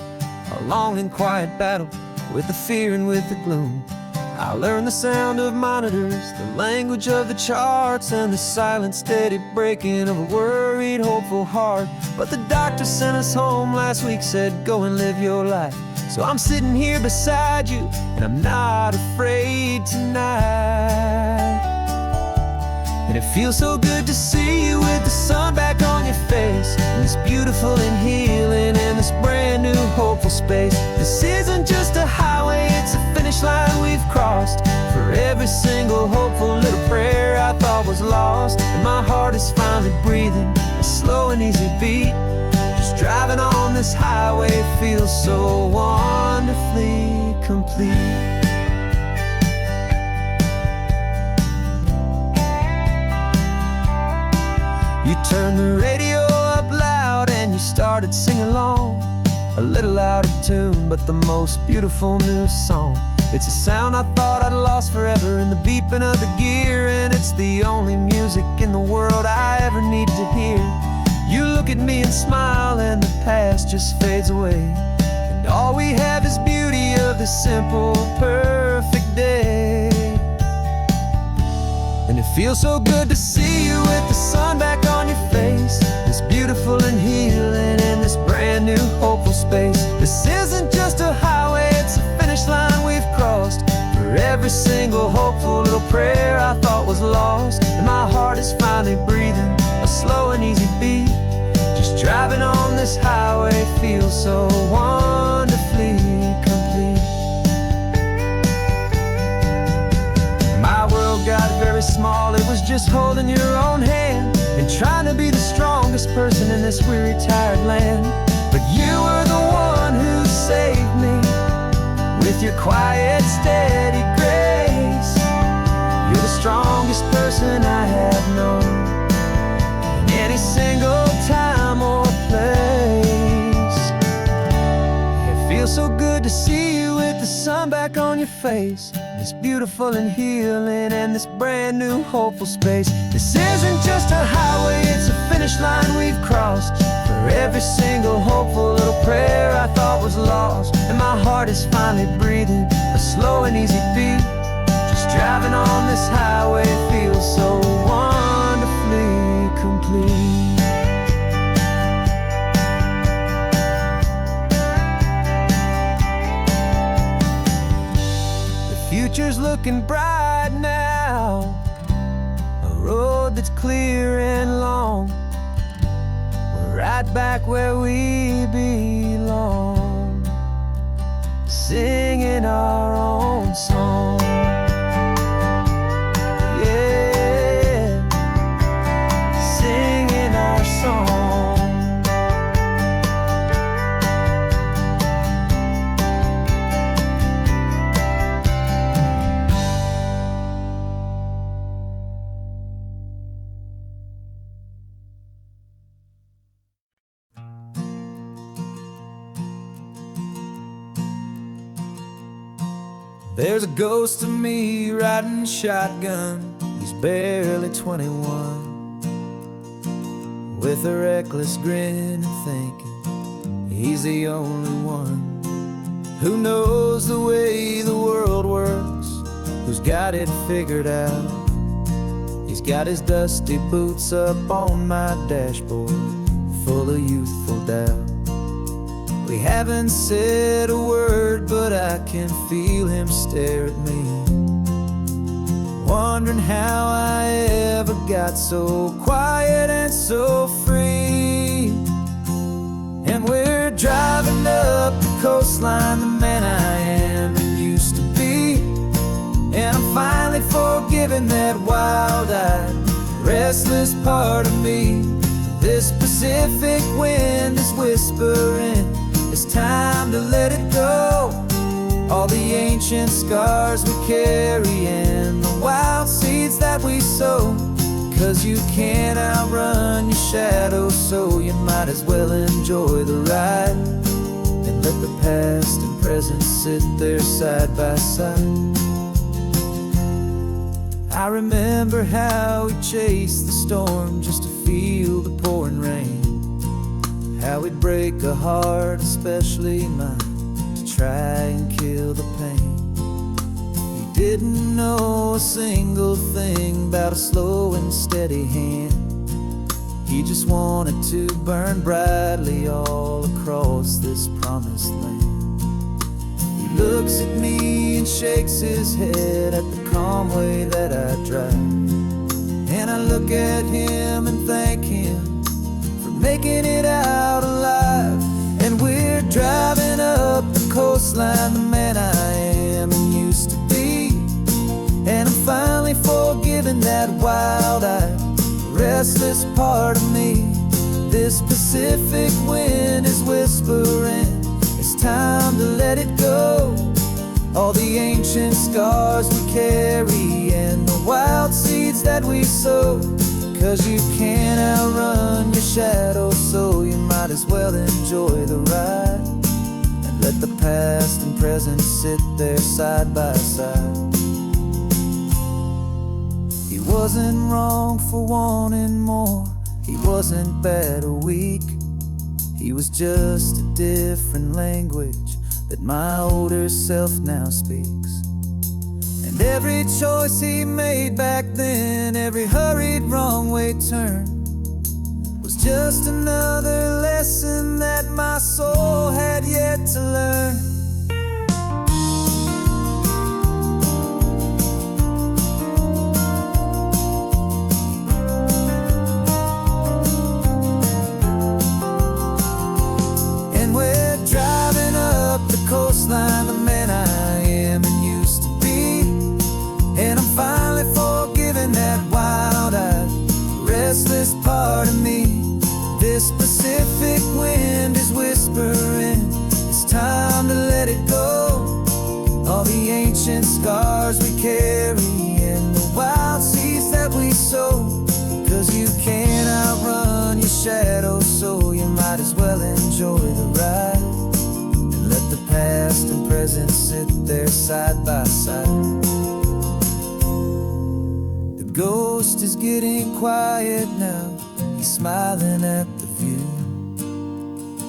a long and quiet battle with the fear and with the gloom. I learned the sound of monitors, the language of the charts, and the silent, steady breaking of a worried, hopeful heart. But the doctor sent us home last week, said go and live your life. So I'm sitting here beside you, and I'm not afraid tonight. And it feels so good to see you with the sun back on your face, and this beautiful and healing in this brand new hopeful space. This isn't just a highway, it's a finish line we've crossed. For every single hopeful little prayer I thought was lost, and my heart is finally breathing a slow and easy beat, just driving on this this highway feels so wonderfully complete. You turned the radio up loud and you started singing along, a little out of tune, but the most beautiful new song. It's a sound I thought I'd lost forever in the beeping of the gear, and it's the only music in the world I ever need to hear. You look at me and smile, and the past just fades away, and all we have is beauty of this simple, perfect day. And it feels so good to see you with the sun back on your face, this beautiful and healing in this brand new hopeful space. This isn't just a highway, it's a finish line we've crossed. For every single hopeful little prayer I thought was lost, and my heart is finally breathing a slow and easy beat. Just driving on this highway feels so wonderfully complete. My world got very small, it was just holding your own hand and trying to be the strongest person in this weary, tired land. But you were the one who saved me with your quiet, steady grace. You're the strongest person I have known in any single time or place. It feels so good to see you with the sun back on your face, this beautiful and healing and this brand new hopeful space. This isn't just a highway, it's a finish line we've crossed. For every single hopeful little prayer I thought was lost, and my heart is finally breathing a slow and easy beat. Just driving on this highway feels so wonderfully complete. Future's looking bright now, a road that's clear and long. We're right back where we belong, singing our own song. Yeah, singing our song. There's a ghost of me riding shotgun. He's barely 21, with a reckless grin and thinking he's the only one who knows the way the world works, who's got it figured out. He's got his dusty boots up on my dashboard, full of youthful doubt. We haven't said a word, but I can feel him stare at me, wondering how I ever got so quiet and so free. And we're driving up the coastline, the man I am and used to be, and I'm finally forgiving that wild-eyed, restless part of me. This Pacific wind is whispering, it's time to let it go. All the ancient scars we carry and the wild seeds that we sow. 'Cause you can't outrun your shadow, so you might as well enjoy the ride and let the past and present sit there side by side. I remember how we chased the storm just to feel the pouring rain, how we'd break a heart, especially mine, to try and kill the pain. He didn't know a single thing about a slow and steady hand. He just wanted to burn brightly all across this promised land. He looks at me and shakes his head at the calm way that I drive, and I look at him and thank him for making it out alive. And we're driving up the coastline, the man I am and used to be, and I'm finally forgiving that wild-eyed, restless part of me. This Pacific Pacific wind is whispering, it's time to let it go. All the ancient scars we carry and the wild seeds that we sow. 'Cause you can't outrun your shadow, so you might as well enjoy the ride. And let the past and present sit there side by side. He wasn't wrong for wanting more, he wasn't bad or weak. He was just a different language that my older self now speaks. And every choice he made back then, every hurried wrong way turn, was just another lesson that my soul had yet to learn. Coastline, the man I am and used to be. And I'm finally forgiving that wild-eyed, restless part of me. This Pacific wind is whispering, it's time to let it go. All the ancient scars we carry and the wild seeds that we sow. 'Cause you can't outrun your shadow, so you might as well enjoy the ride. Let the past and present sit there side by side. The ghost is getting quiet now, he's smiling at the view.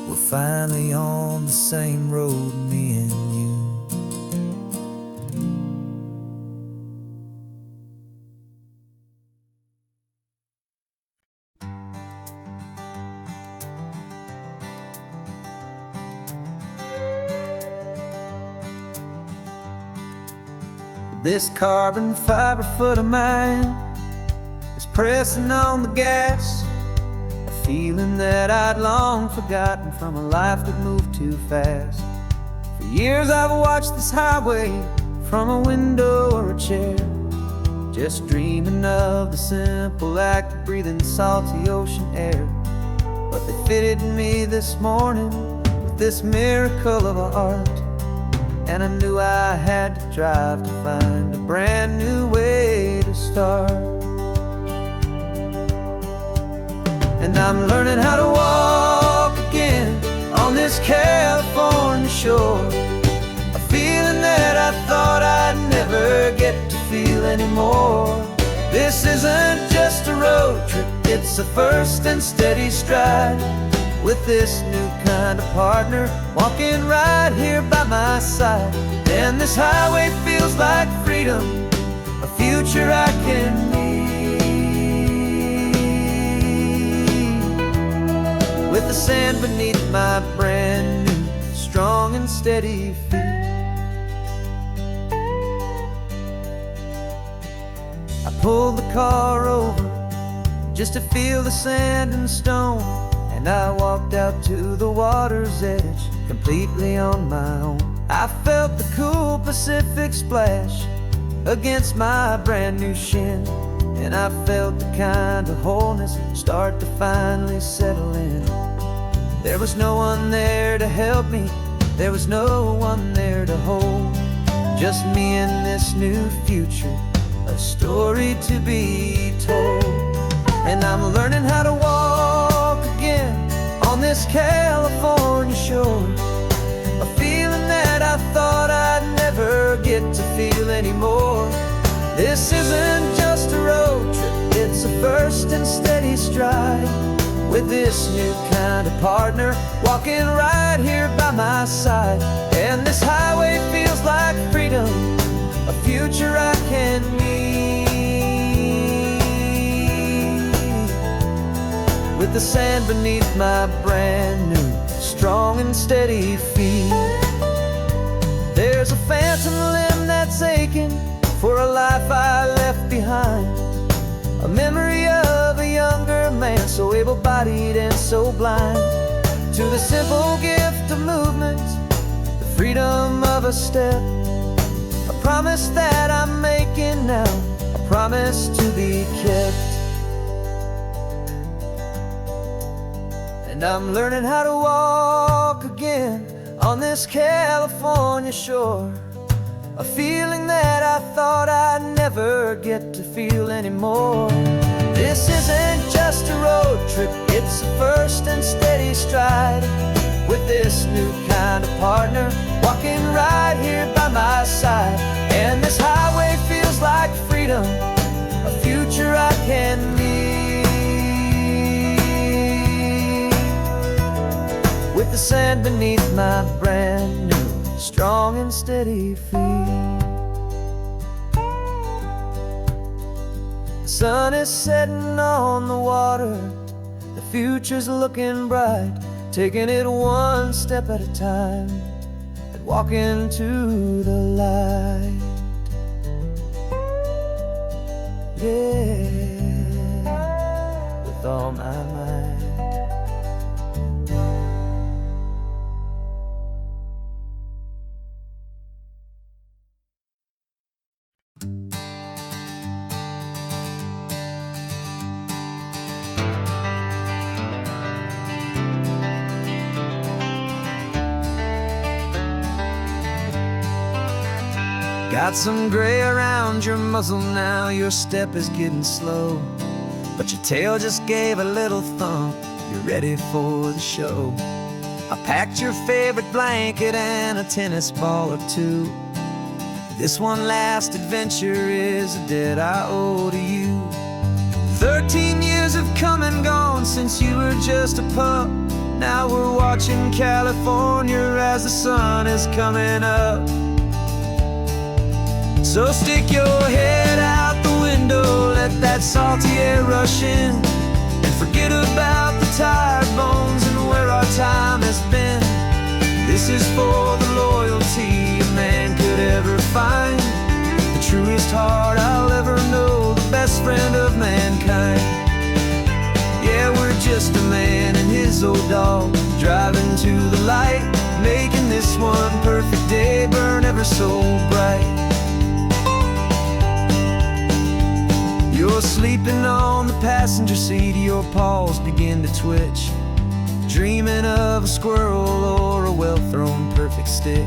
We're finally on the same road, me and you. This carbon fiber foot of mine is pressing on the gas, a feeling that I'd long forgotten from a life that moved too fast. For years I've watched this highway from a window or a chair, just dreaming of the simple act of breathing salty ocean air. But they fitted me this morning with this miracle of art, and I knew I had to drive to find a brand new way to start. And I'm learning how to walk again on this California shore, a feeling that I thought I'd never get to feel anymore. This isn't just a road trip, it's a first and steady stride, with this new kind of partner walking right here by my side. And this highway feels like freedom, a future I can need, with the sand beneath my brand new strong and steady feet. I pulled the car over just to feel the sand and stone, and I walked out to the water's edge, completely on my own. I felt the cool Pacific splash against my brand new shin, and I felt the kind of wholeness start to finally settle in. There was no one there to help me, there was no one there to hold, just me and this new future, a story to be told. And I'm learning how to walk again on this California shore, a feeling that I thought I'd never get to feel anymore. This isn't just a road trip, it's a first and steady stride, with this new kind of partner walking right here by my side. And this highway feels like freedom, a future I can need, with the sand beneath my brand new strong and steady feet. There's a phantom limb that's aching for a life I left behind, a memory of a younger man, so able-bodied and so blind, to the simple gift of movement, the freedom of a step, a promise that I'm making now, a promise to be kept. and I'm learning how to walk again on this California shore. A feeling that I thought I'd never get to feel anymore. This isn't just a road trip, it's a first and steady stride. With this new kind of partner, walking right here by my side. And this highway feels like freedom, a future I can meet. With the sand beneath my brand new, strong and steady feet. The sun is setting on the water, the future's looking bright. Taking it one step at a time and walking to the light. Yeah, with all my might. Got some gray around your muzzle now, your step is getting slow, but your tail just gave a little thump, you're ready for the show. I packed your favorite blanket and a tennis ball or two. This one last adventure is a debt I owe to you. 13 years have come and gone since you were just a pup. Now we're watching California as the sun is coming up. So stick your head out the window, let that salty air rush in, and forget about the tired bones and where our time has been. This is for the loyalty a man could ever find, the truest heart I'll ever know, the best friend of mankind. Yeah, we're just a man and his old dog, driving to the light, making this one perfect day burn ever so bright. You're sleeping on the passenger seat, your paws begin to twitch, dreaming of a squirrel or a well-thrown perfect stick.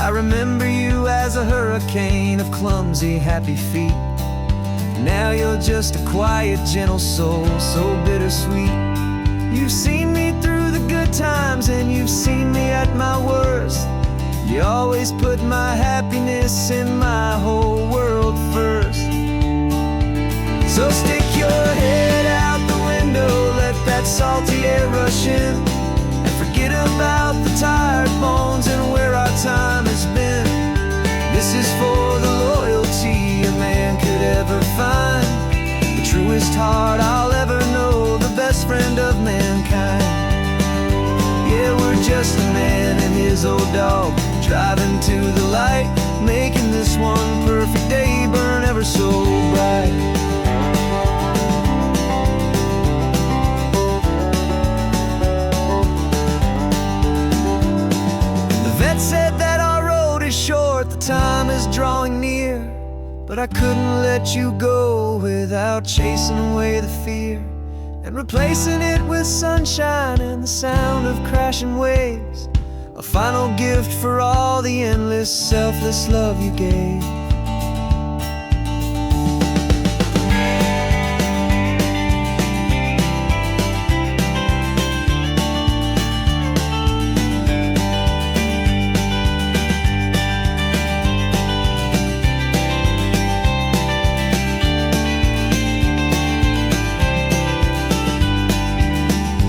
I remember you as a hurricane of clumsy, happy feet. Now you're just a quiet, gentle soul, so bittersweet. You've seen me through the good times and you've seen me at my worst. You always put my happiness in my whole world first. So stick your head out the window, let that salty air rush in, and forget about the tired bones and where our time has been. This is for the loyalty a man could ever find, the truest heart I'll ever know, the best friend of mankind. Yeah, we're just a man and his old dog, driving to the light, making this one perfect day burn ever so bright. Said that our road is short, the time is drawing near, but I couldn't let you go without chasing away the fear and replacing it with sunshine and the sound of crashing waves, a final gift for all the endless, selfless love you gave.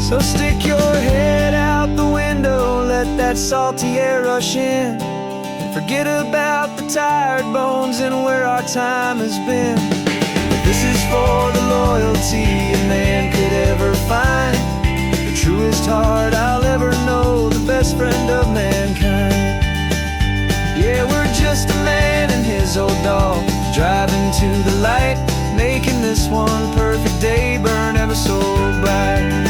So stick your head out the window, let that salty air rush in, and forget about the tired bones and where our time has been. This is for the loyalty a man could ever find, the truest heart I'll ever know, the best friend of mankind. Yeah, we're just a man and his old dog, driving to the light, making this one perfect day burn ever so bright.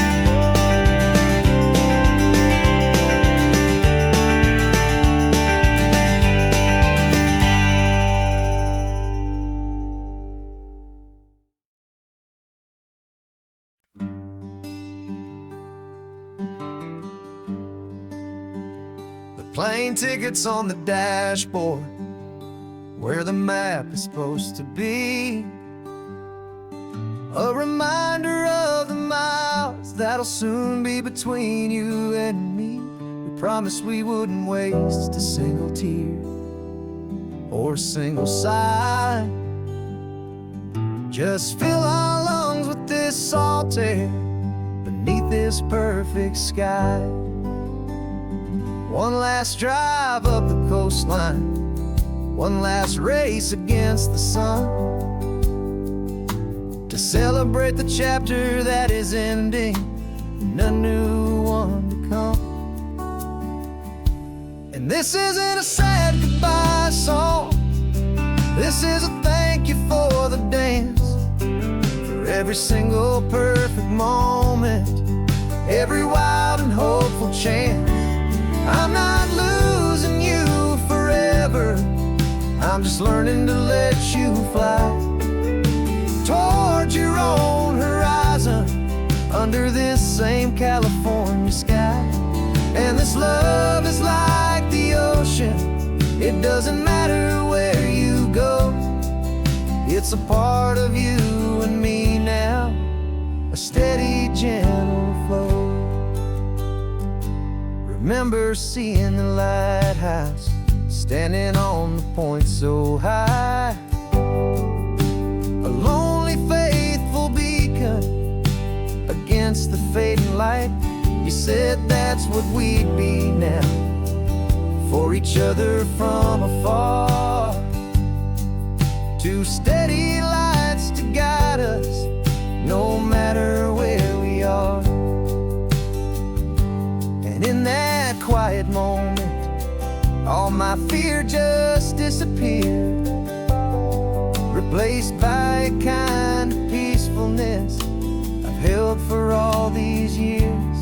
plane tickets on the dashboard, where the map is supposed to be. A reminder of the miles that'll soon be between you and me. We promised we wouldn't waste a single tear or a single sigh. Just fill our lungs with this salt air beneath this perfect sky. One last drive up the coastline, one last race against the sun, to celebrate the chapter that is ending and a new one to come. And this isn't a sad goodbye song, this is a thank you for the dance, for every single perfect moment, every wild and hopeful chance. I'm not losing you forever, I'm just learning to let you fly towards your own horizon, under this same California sky. And this love is like the ocean, it doesn't matter where you go, it's a part of you and me now, a steady, gentle flow. Remember seeing the lighthouse, standing on the point so high, a lonely, faithful beacon against the fading light. You said that's what we'd be now, for each other from afar. Two steady lights to guide us, no matter where we are. And in that quiet moment, all my fear just disappeared, replaced by a kind of peacefulness I've held for all these years.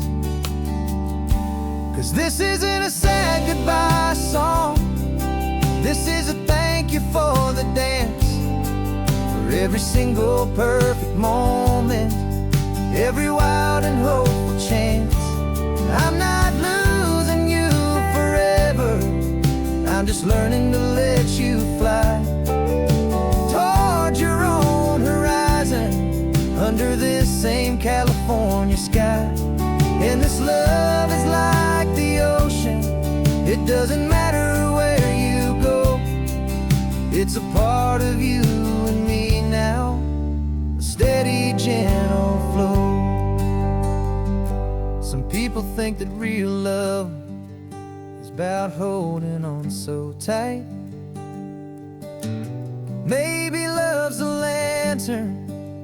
'Cause this isn't a sad goodbye song, this is a thank you for the dance, for every single perfect moment, every wild and hopeful chance. I'm not losing you forever, I'm just learning to let you fly towards your own horizon, under this same California sky. And this love is like the ocean, it doesn't matter where you go, it's a part of you and me now, a steady, gentle flow. Some people think that real love is about holding on so tight. Maybe love's a lantern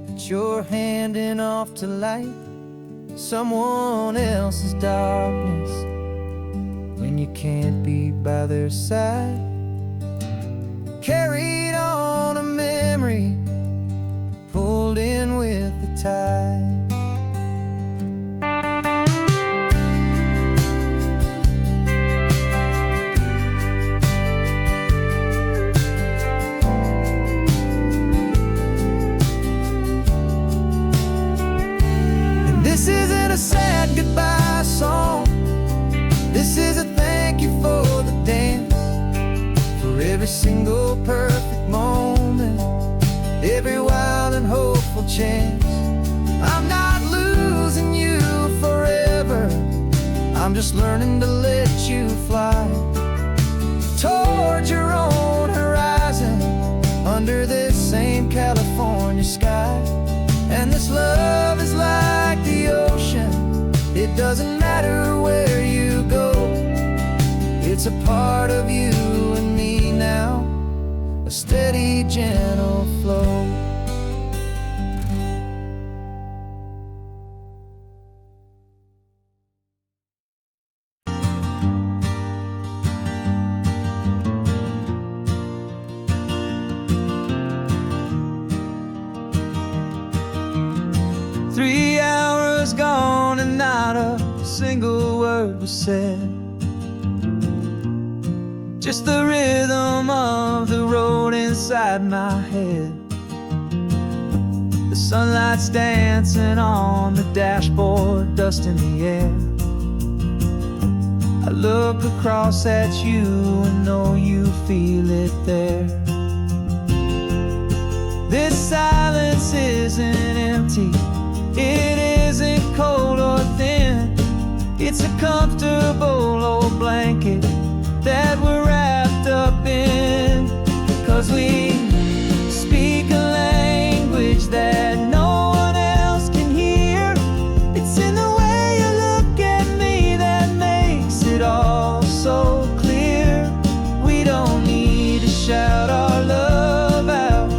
that you're handing off to light someone else's darkness when you can't be by their side. Carried on a memory, pulled in with the tide. This isn't a sad goodbye song, this is a thank you for the dance, for every single perfect moment, every wild and hopeful chance. I'm not losing you forever, I'm just learning to let you fly towards your own horizon, under this same California sky. And this love is like the ocean, it doesn't matter where you go, it's a part of you and me now, a steady, gentle flow. 3 hours gone and not a single word was said. Just the rhythm of the road inside my head. The sunlight's dancing on the dashboard, dust in the air. I look across at you and know you feel it there. This silence isn't empty, it isn't cold or thin. It's a comfortable old blanket that we're wrapped up in. 'Cause we speak a language that no one else can hear. It's in the way you look at me that makes it all so clear. We don't need to shout our love out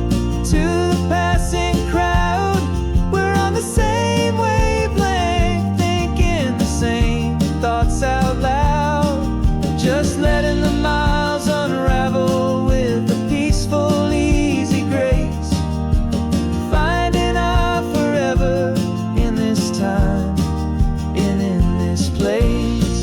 to the passing crowd. We're on the same wavelength, thinking the same thoughts out loud. Just letting the miles unravel with a peaceful, easy grace. Finding our forever in this time and in this place.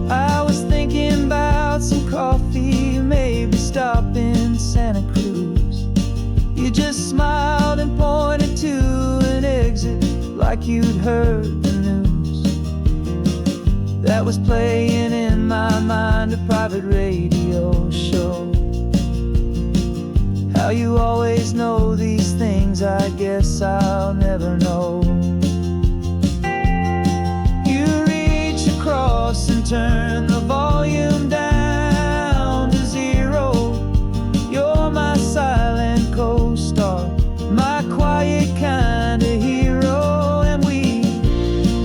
I was thinking about some coffee, maybe stop in Santa Cruz. You just smiled and pointed to an exit like you'd heard the news. That was playing in my mind, a private radio show. How you always know these things, I guess I'll never know. You reach across and turn the volume down to zero. You're my silent co-star, my quiet kind of hero. And we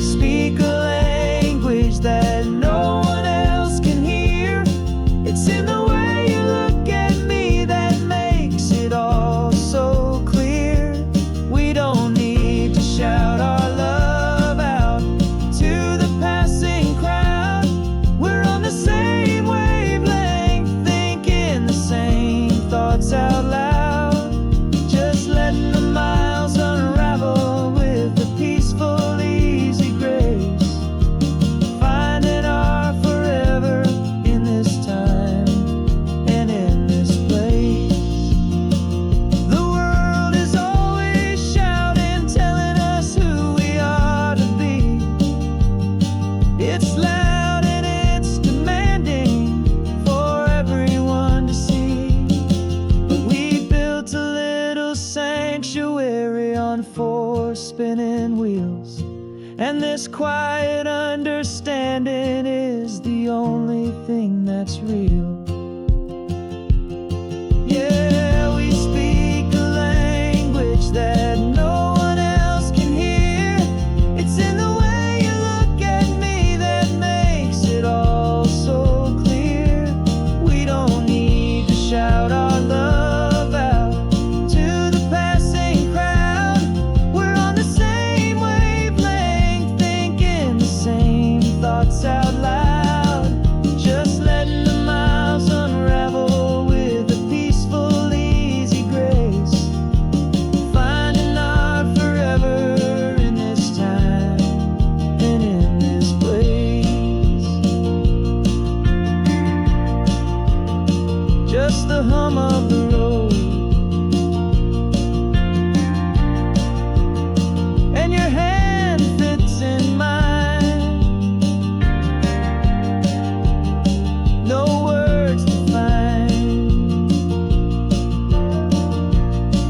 speak a language that no one else can hear. It's in the way you look at me that makes it all so clear. We don't need to shout our love out to the passing crowd. We're on the same wavelength, thinking the same thoughts out loud. Just letting the miles unravel with a peaceful, easy grace. Finding our forever in this time and in this place. The world is always shouting, telling us who we are to be. It's loud and it's demanding for everyone to see. But we built a little sanctuary on four spinning wheels, and this quiet understanding is the only thing that's real. Yeah, we speak a language that no one else can hear. It's in the way you look at me that makes it all so clear. We don't need to shout our love out to the passing crowd. We're on the same wavelength, thinking the same thoughts out loud. Just letting the miles unravel with a peaceful, easy grace. Finding our forever in this time and in this place. Just the hum of the road and your hand fits in mine. No words to find.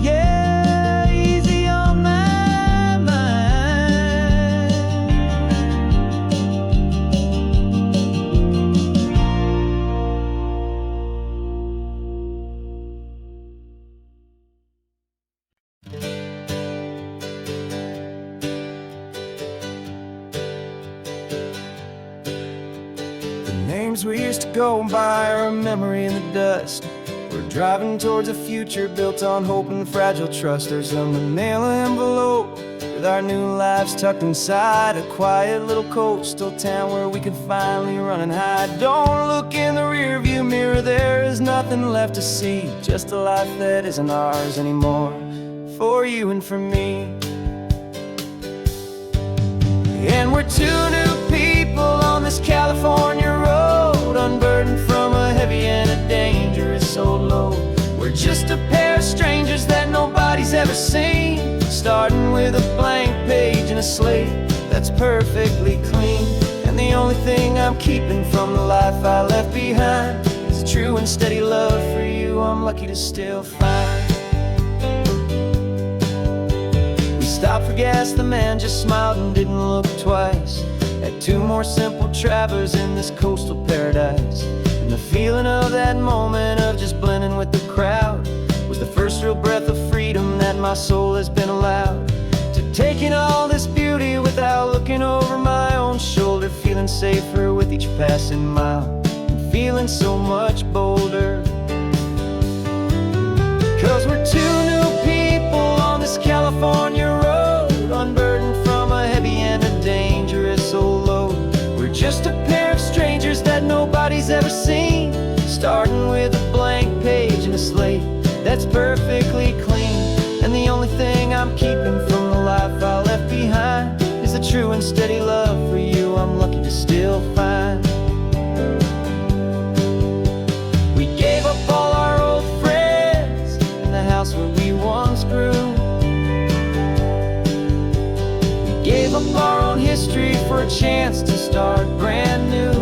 Yeah, easy on my mind. The names we used to go by are a memory in the dust. We're driving towards a future built on hope and fragile trust. There's a manila envelope with our new lives tucked inside, a quiet little coastal town where we could finally run and hide. Don't look in the rearview mirror, there is nothing left to see, just a life that isn't ours anymore, for you and for me. And we're two new people on this California road, unburdened from a heavy and a dangerous old load. We're just a pair of strangers that nobody's ever seen. Starting with a blank page and a slate that's perfectly clean. And the only thing I'm keeping from the life I left behind is a true and steady love for you I'm lucky to still find. We stopped for gas, the man just smiled and didn't look twice. Had two more simple travelers in this coastal paradise. And the feeling of that moment of just blending with the crowd was the first real breath of freedom that my soul has been allowed to take in all this beauty without looking over my own shoulder, feeling safer with each passing mile and feeling so much bolder. 'Cause we're two new people on this California road, unburdened from a heavy and a dangerous old load. We're just a pair of strangers that nobody's ever seen, starting with a blank page and a slate that's perfectly clean. And the only thing I'm keeping from the life I left behind is a true and steady love for you I'm lucky to still find. We gave up all our old friends and the house where we once grew. We gave up our own history for a chance to start brand new.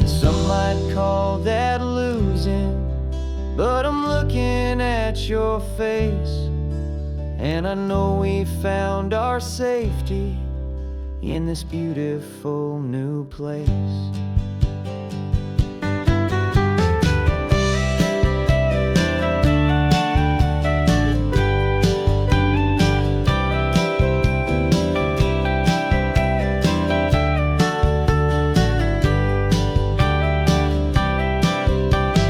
Some might call that losing, but I'm looking at your face, and I know we found our safety in this beautiful new place.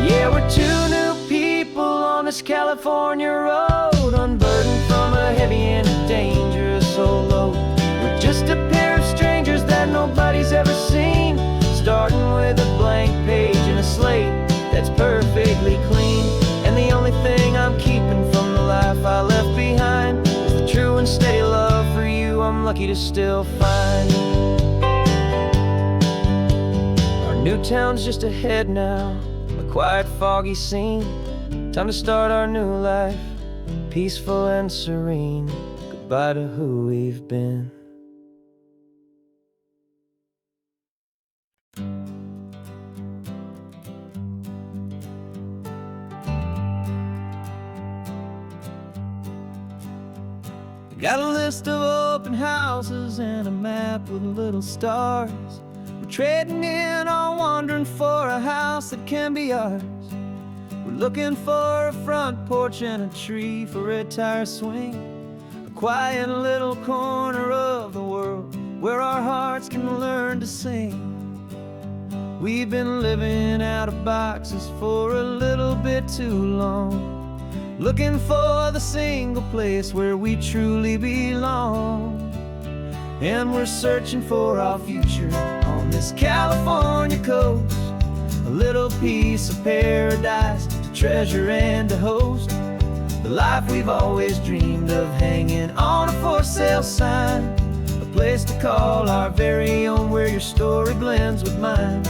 Yeah, we're two new people on this California road, unburdened from a heavy and a dangerous old load. We're just a pair of strangers that nobody's ever seen, starting with a blank page and a slate that's perfectly clean. And the only thing I'm keeping from the life I left behind is the true and steady love for you I'm lucky to still find. Our new town's just ahead now, a quiet, foggy scene. Time to start our new life, peaceful and serene. Goodbye to who we've been. Got a list of open houses and a map with little stars. We're trading in or wandering for a house that can be ours. We're looking for a front porch and a tree for a tire swing, a quiet little corner of the world where our hearts can learn to sing. We've been living out of boxes for a little bit too long, looking for the single place where we truly belong. And we're searching for our future on this California coast, a little piece of paradise to treasure and to host, the life we've always dreamed of hanging on a for sale sign, a place to call our very own where your story blends with mine.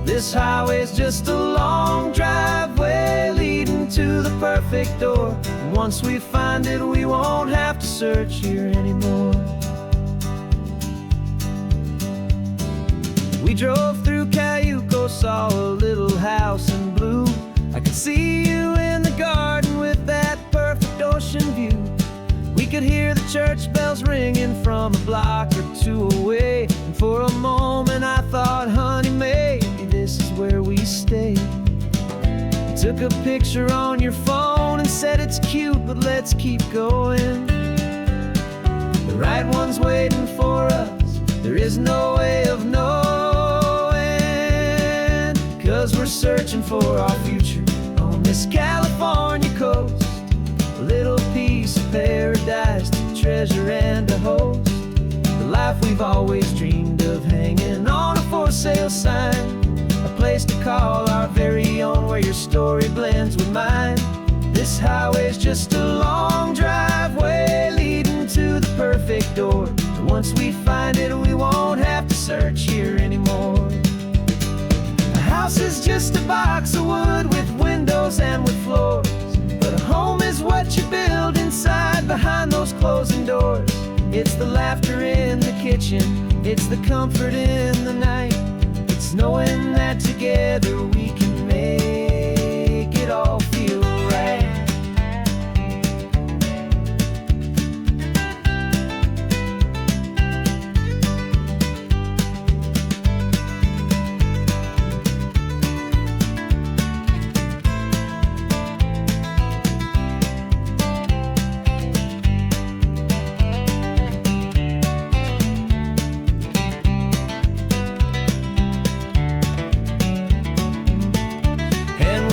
This highway's just a long driveway leading to the perfect door, and once we find it we won't have to search here anymore. We drove through Cayuco, saw a little house in blue. I could see you in the garden with that perfect ocean view. We could hear the church bells ringing from a block or two away, and for a moment I thought, honey, maybe this is where we stay. You took a picture on your phone and said it's cute, but let's keep going. The right one's waiting for us, there is no way of knowing, 'cause we're searching for our future on this California coast, a little piece of paradise to treasure and to host, the life we've always dreamed of hanging on a for sale sign, a place to call our very own where your story blends with mine. This highway's just a long driveway leading to the perfect door, and once we find it we won't have to search here anymore. A house is just a box of wood with windows and with floors, closing doors. It's the laughter in the kitchen. It's the comfort in the night. It's knowing that together we can make it all feel right.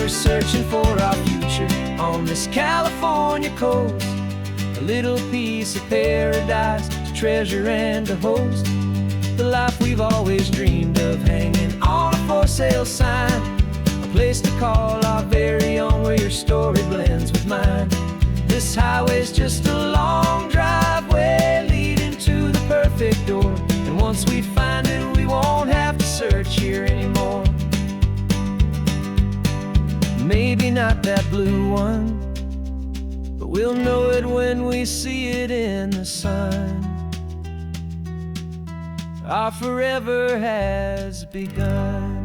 Searching for our future on this California coast, a little piece of paradise to treasure and to host, the life we've always dreamed of, hanging on a for sale sign, a place to call our very own, where your story blends with mine. This highway's just a long driveway leading to the perfect door, and once we find it we won't have to search here anymore. Maybe not that blue one, but we'll know it when we see it in the sun. Our forever has begun.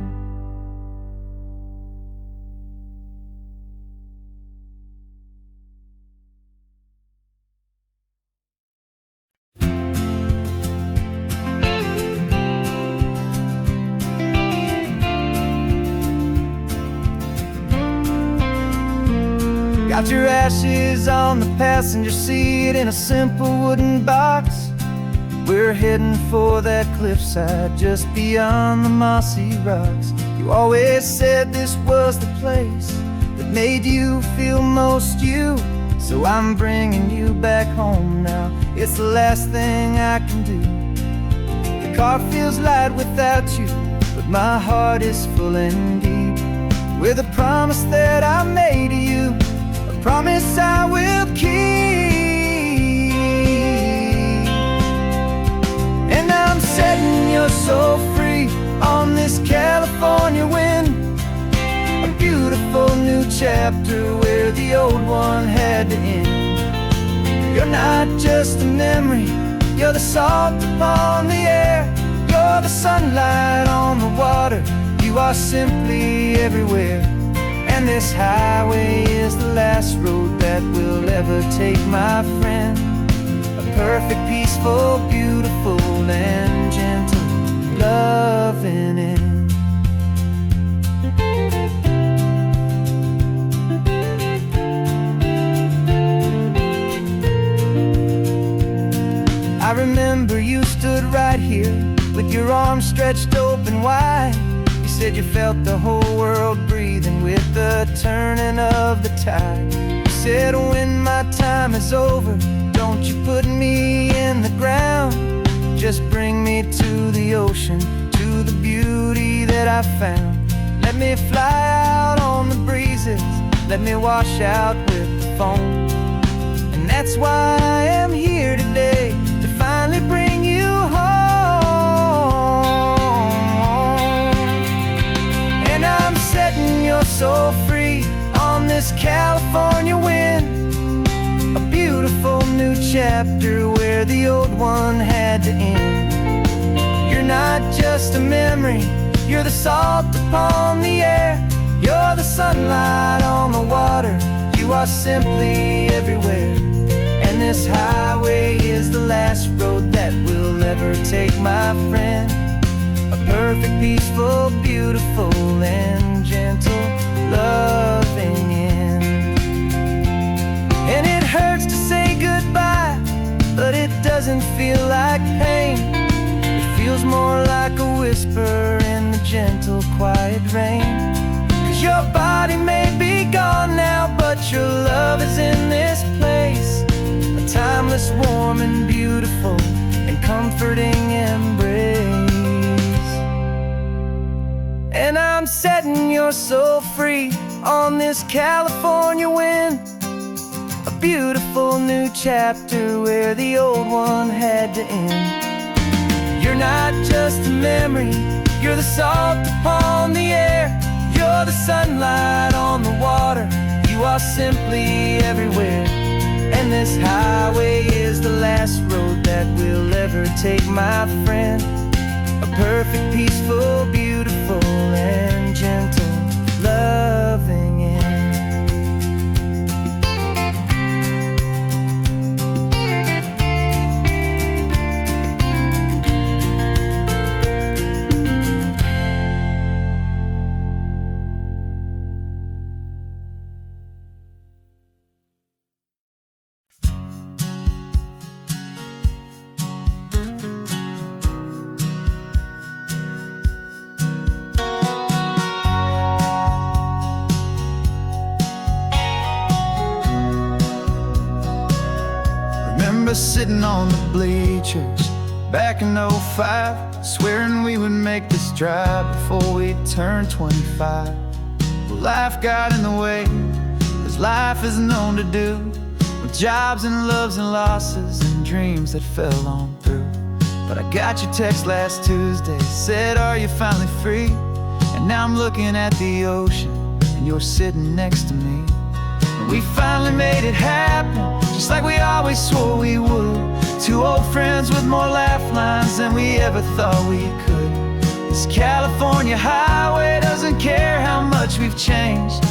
Got your ashes on the passenger seat in a simple wooden box. We're heading for that cliffside just beyond the mossy rocks. You always said this was the place that made you feel most you, so I'm bringing you back home now. It's the last thing I can do. The car feels light without you, but my heart is full and deep with a promise that I made to you, promise I will keep. And I'm setting your soul free on this California wind, a beautiful new chapter where the old one had to end. You're not just a memory, you're the salt upon the air, you're the sunlight on the water, you are simply everywhere. And this highway is the last road that we'll ever take, my friend. A perfect, peaceful, beautiful, and gentle loving end. I remember you stood right here with your arms stretched open wide. You said you felt the whole world breathing with the turning of the tide. You said when my time is over, don't you put me in the ground, just bring me to the ocean, to the beauty that I found. Let me fly out on the breezes, let me wash out with the foam. And that's why I am here today, to finally bring you home. I'm setting your soul free on this California wind, a beautiful new chapter where the old one had to end. You're not just a memory, you're the salt upon the air, you're the sunlight on the water, you are simply everywhere. And this highway is the last road that we'll ever take, my friend. A perfect, peaceful, beautiful, and gentle loving end. And it hurts to say goodbye, but it doesn't feel like pain. It feels more like a whisper in the gentle, quiet rain. 'Cause your body may be gone now, but your love is in this place, a timeless, warm, and beautiful, and comforting embrace. And I'm setting your soul free on this California wind, a beautiful new chapter where the old one had to end. You're not just a memory, you're the salt upon the air, you're the sunlight on the water, you are simply everywhere, and this highway is the last road that we'll ever take, my friend. A perfect, peaceful, beautiful, and gentle, loving end. Remember sitting on the bleachers back in '05, swearing we would make this drive before we turned 25. Well, life got in the way, as life is known to do, with jobs and loves and losses and dreams that fell on through. But I got your text last Tuesday, said, are you finally free? And now I'm looking at the ocean, and you're sitting next to me. And we finally made it happen, just like we always swore we would. Two old friends with more laugh lines than we ever thought we could. This California highway doesn't care how much we've changed.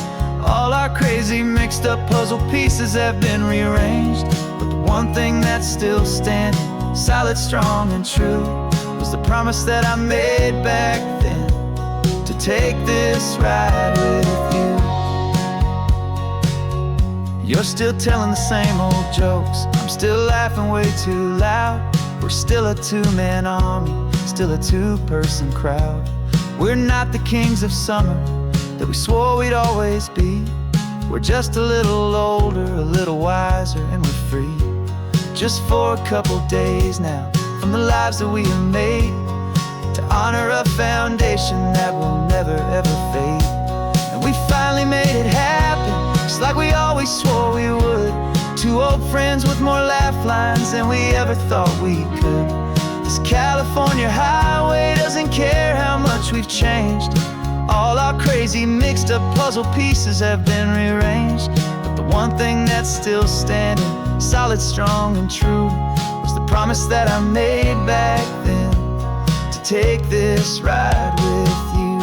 All our crazy mixed up puzzle pieces have been rearranged. But the one thing that's still standing, solid, strong, and true, was the promise that I made back then, to take this ride with you. You're still telling the same old jokes, I'm still laughing way too loud. We're still a two-man army, still a two-person crowd. We're not the kings of summer that we swore we'd always be. We're just a little older, a little wiser, and we're free. Just for a couple days now, from the lives that we have made, to honor a foundation that will never ever fade. And we finally made it happen, just like we always swore we would. Two old friends with more laugh lines than we ever thought we could. This California highway doesn't care how much we've changed. All our crazy mixed up puzzle pieces have been rearranged. But the one thing that's still standing, solid, strong, and true, was the promise that I made back then, to take this ride with you.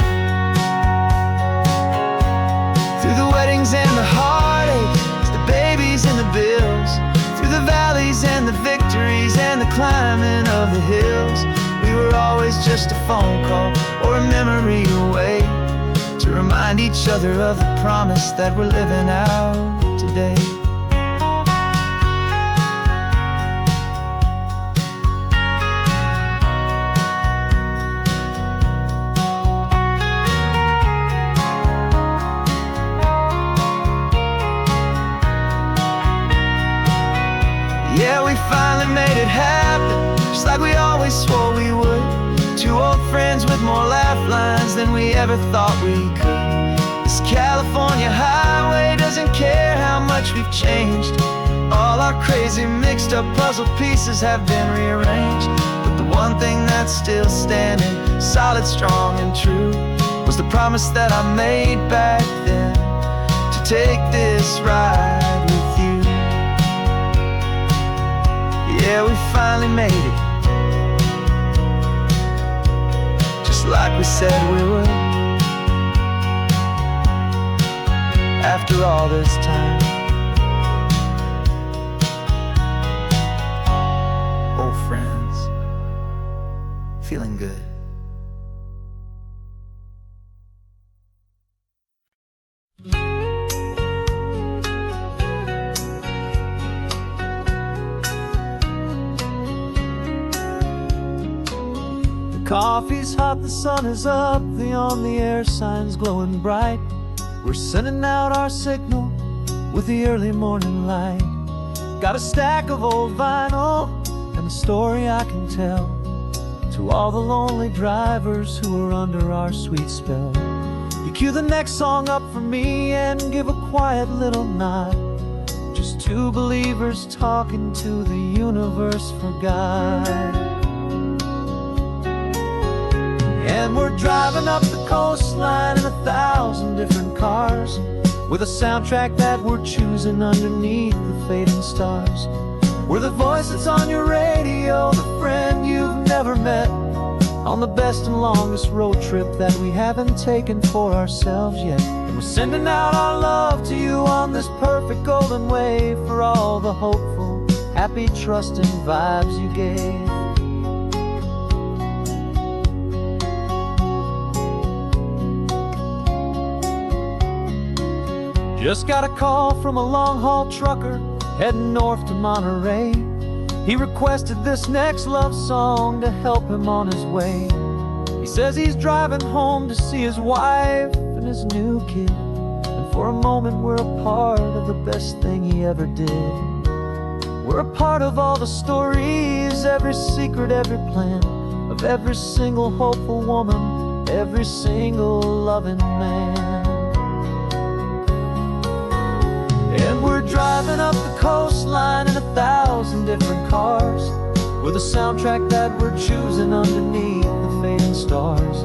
Through the weddings and the heartaches, the babies and the bills, through the valleys and the victories and the climbing of the hills, we were always just a phone call or a memory away, to remind each other of the promise that we're living out today. Yeah, we finally made it happen, just like we always swore we would. Two old friends with more laugh lines than we ever thought we could. This California highway doesn't care how much we've changed. All our crazy mixed up puzzle pieces have been rearranged. But the one thing that's still standing, solid, strong, and true, was the promise that I made back then, to take this ride with you. Yeah, we finally made it, just like we said we would. After all this time, old friends, feeling good. Coffee's hot, the sun is up, the on-the-air sign's glowing bright. We're sending out our signal with the early morning light. Got a stack of old vinyl and a story I can tell, to all the lonely drivers who are under our sweet spell. You cue the next song up for me and give a quiet little nod. Just two believers talking to the universe for God. And we're driving up the coastline in 1,000 different cars. with a soundtrack that we're choosing underneath the fading stars. We're the voice that's on your radio, the friend you've never met, on the best and longest road trip that we haven't taken for ourselves yet. And we're sending out our love to you on this perfect golden wave, for all the hopeful, happy, trusting vibes you gave. Just got a call from a long-haul trucker heading north to Monterey. He requested this next love song to help him on his way. He says he's driving home to see his wife and his new kid, and for a moment we're a part of the best thing he ever did. We're a part of all the stories, every secret, every plan, of every single hopeful woman, every single loving man. And we're driving up the coastline in 1,000 different cars, with a soundtrack that we're choosing underneath the fading stars.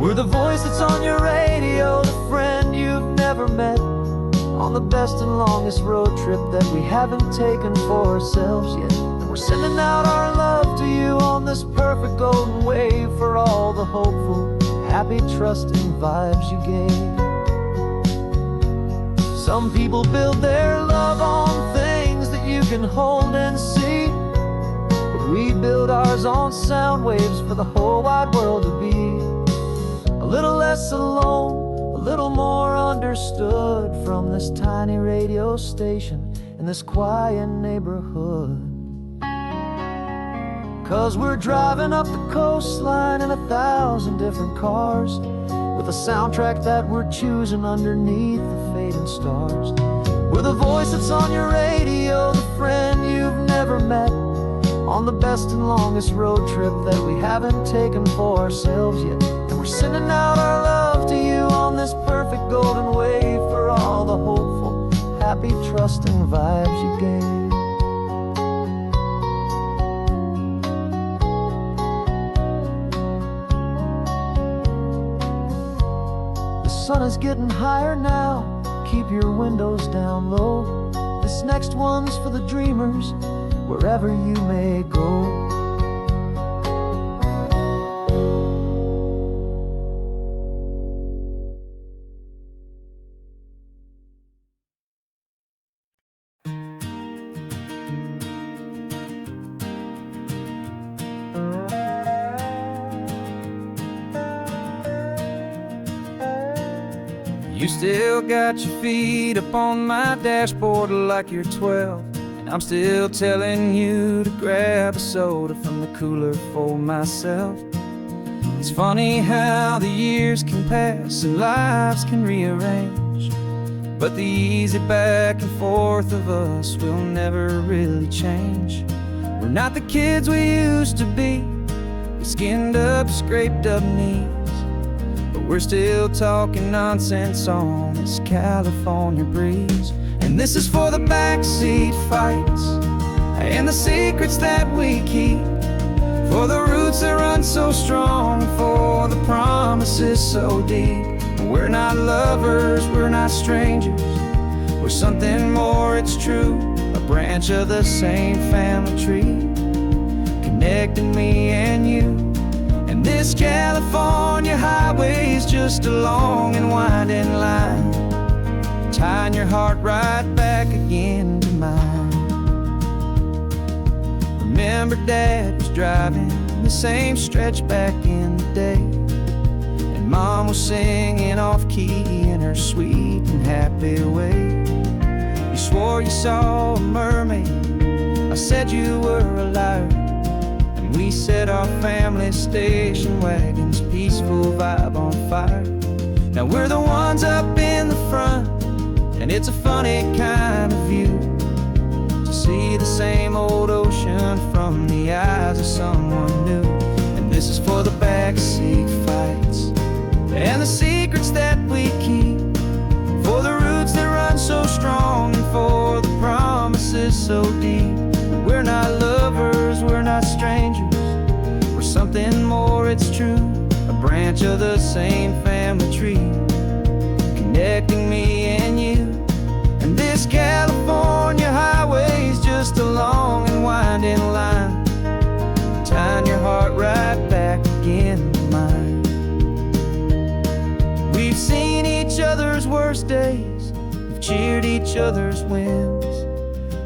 We're the voice that's on your radio, the friend you've never met, on the best and longest road trip that we haven't taken for ourselves yet. And we're sending out our love to you on this perfect golden wave, for all the hopeful, happy, trusting vibes you gave. Some people build their love on things that you can hold and see, but we build ours on sound waves for the whole wide world to be a little less alone, a little more understood, from this tiny radio station in this quiet neighborhood. 'Cause we're driving up the coastline in 1,000 different cars, with a soundtrack that we're choosing underneath the fading stars. We're the voice that's on your radio, the friend you've never met, on the best and longest road trip that we haven't taken for ourselves yet. And we're sending out our love to you on this perfect golden wave, for all the hopeful, happy, trusting vibes you gave. The sun is getting higher now, keep your windows down low. This next one's for the dreamers, wherever you may go. You still got your feet up on my dashboard like you're 12, and I'm still telling you to grab a soda from the cooler for myself. It's funny how the years can pass and lives can rearrange, but the easy back and forth of us will never really change. We're not the kids we used to be, with skinned up, scraped up knees, but we're still talking nonsense on this California breeze. And this is for the backseat fights and the secrets that we keep, for the roots that run so strong, for the promises so deep. We're not lovers, we're not strangers, we're something more, it's true, a branch of the same family tree, connecting me and you. And this California highway is just a long and winding line, tying your heart right back again to mine. Remember Dad was driving the same stretch back in the day, and Mom was singing off-key in her sweet and happy way. You swore you saw a mermaid, I said you were a liar, and we set our family station wagon's peaceful vibe on fire. Now we're the ones up in the front, and it's a funny kind of view to see the same old ocean from the eyes of someone new. And this is for the backseat fights and the secrets that we keep, for the roots that run so strong, and for the promises so deep. We're not lovers, we're not strangers, we're something more, it's true, a branch of the same family tree, connecting me and you. This California highway's just a long and winding line, tying your heart right back again to mine. We've seen each other's worst days, we've cheered each other's wins.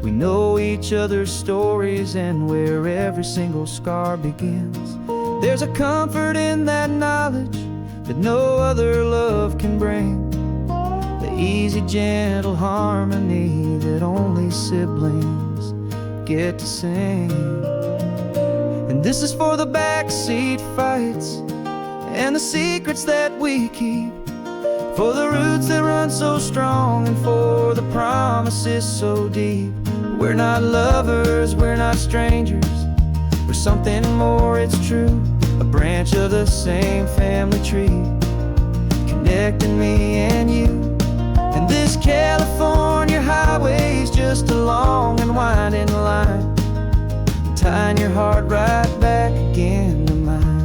We know each other's stories and where every single scar begins. There's a comfort in that knowledge that no other love can bring, the easy, gentle harmony that only siblings get to sing. And this is for the backseat fights and the secrets that we keep, for the roots that run so strong and for the promises so deep. We're not lovers, we're not strangers, we're something more, it's true. A branch of the same family tree, connecting me and you. And this California highway's just a long and winding line, tying your heart right back again to mine.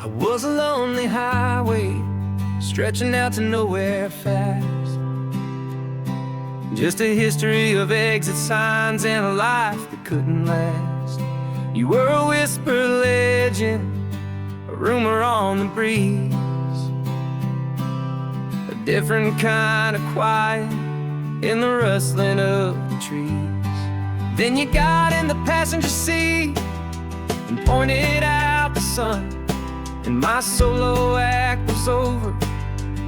I was a lonely highway, stretching out to nowhere fast. Just a history of exit signs and a life that couldn't last. You were a whisper legend, a rumor on the breeze, a different kind of quiet in the rustling of the trees. Then you got in the passenger seat and pointed out the sun, and my solo act was over,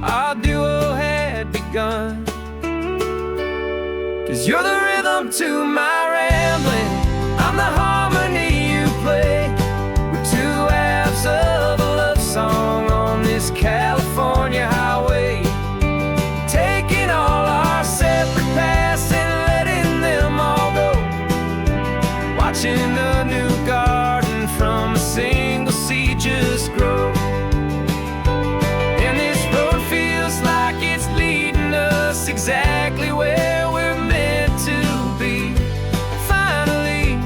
our duo had begun. 'Cause you're the rhythm to my rambling, I'm the harmony you play. We're two halves of a love song on this California highway, taking all our separate paths and letting them all go, watching a new garden from a single seed just grow. And this road feels like it's leading us exactly where we're meant to be. Finally,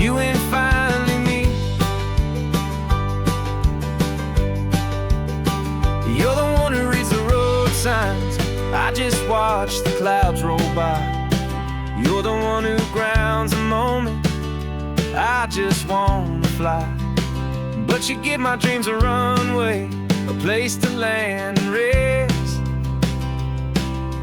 you and finally me. You're the one who reads the road signs, I just watch the clouds roll by. You're the one who grounds a moment, I just wanna fly. But you give my dreams a runway, a place to land and rest.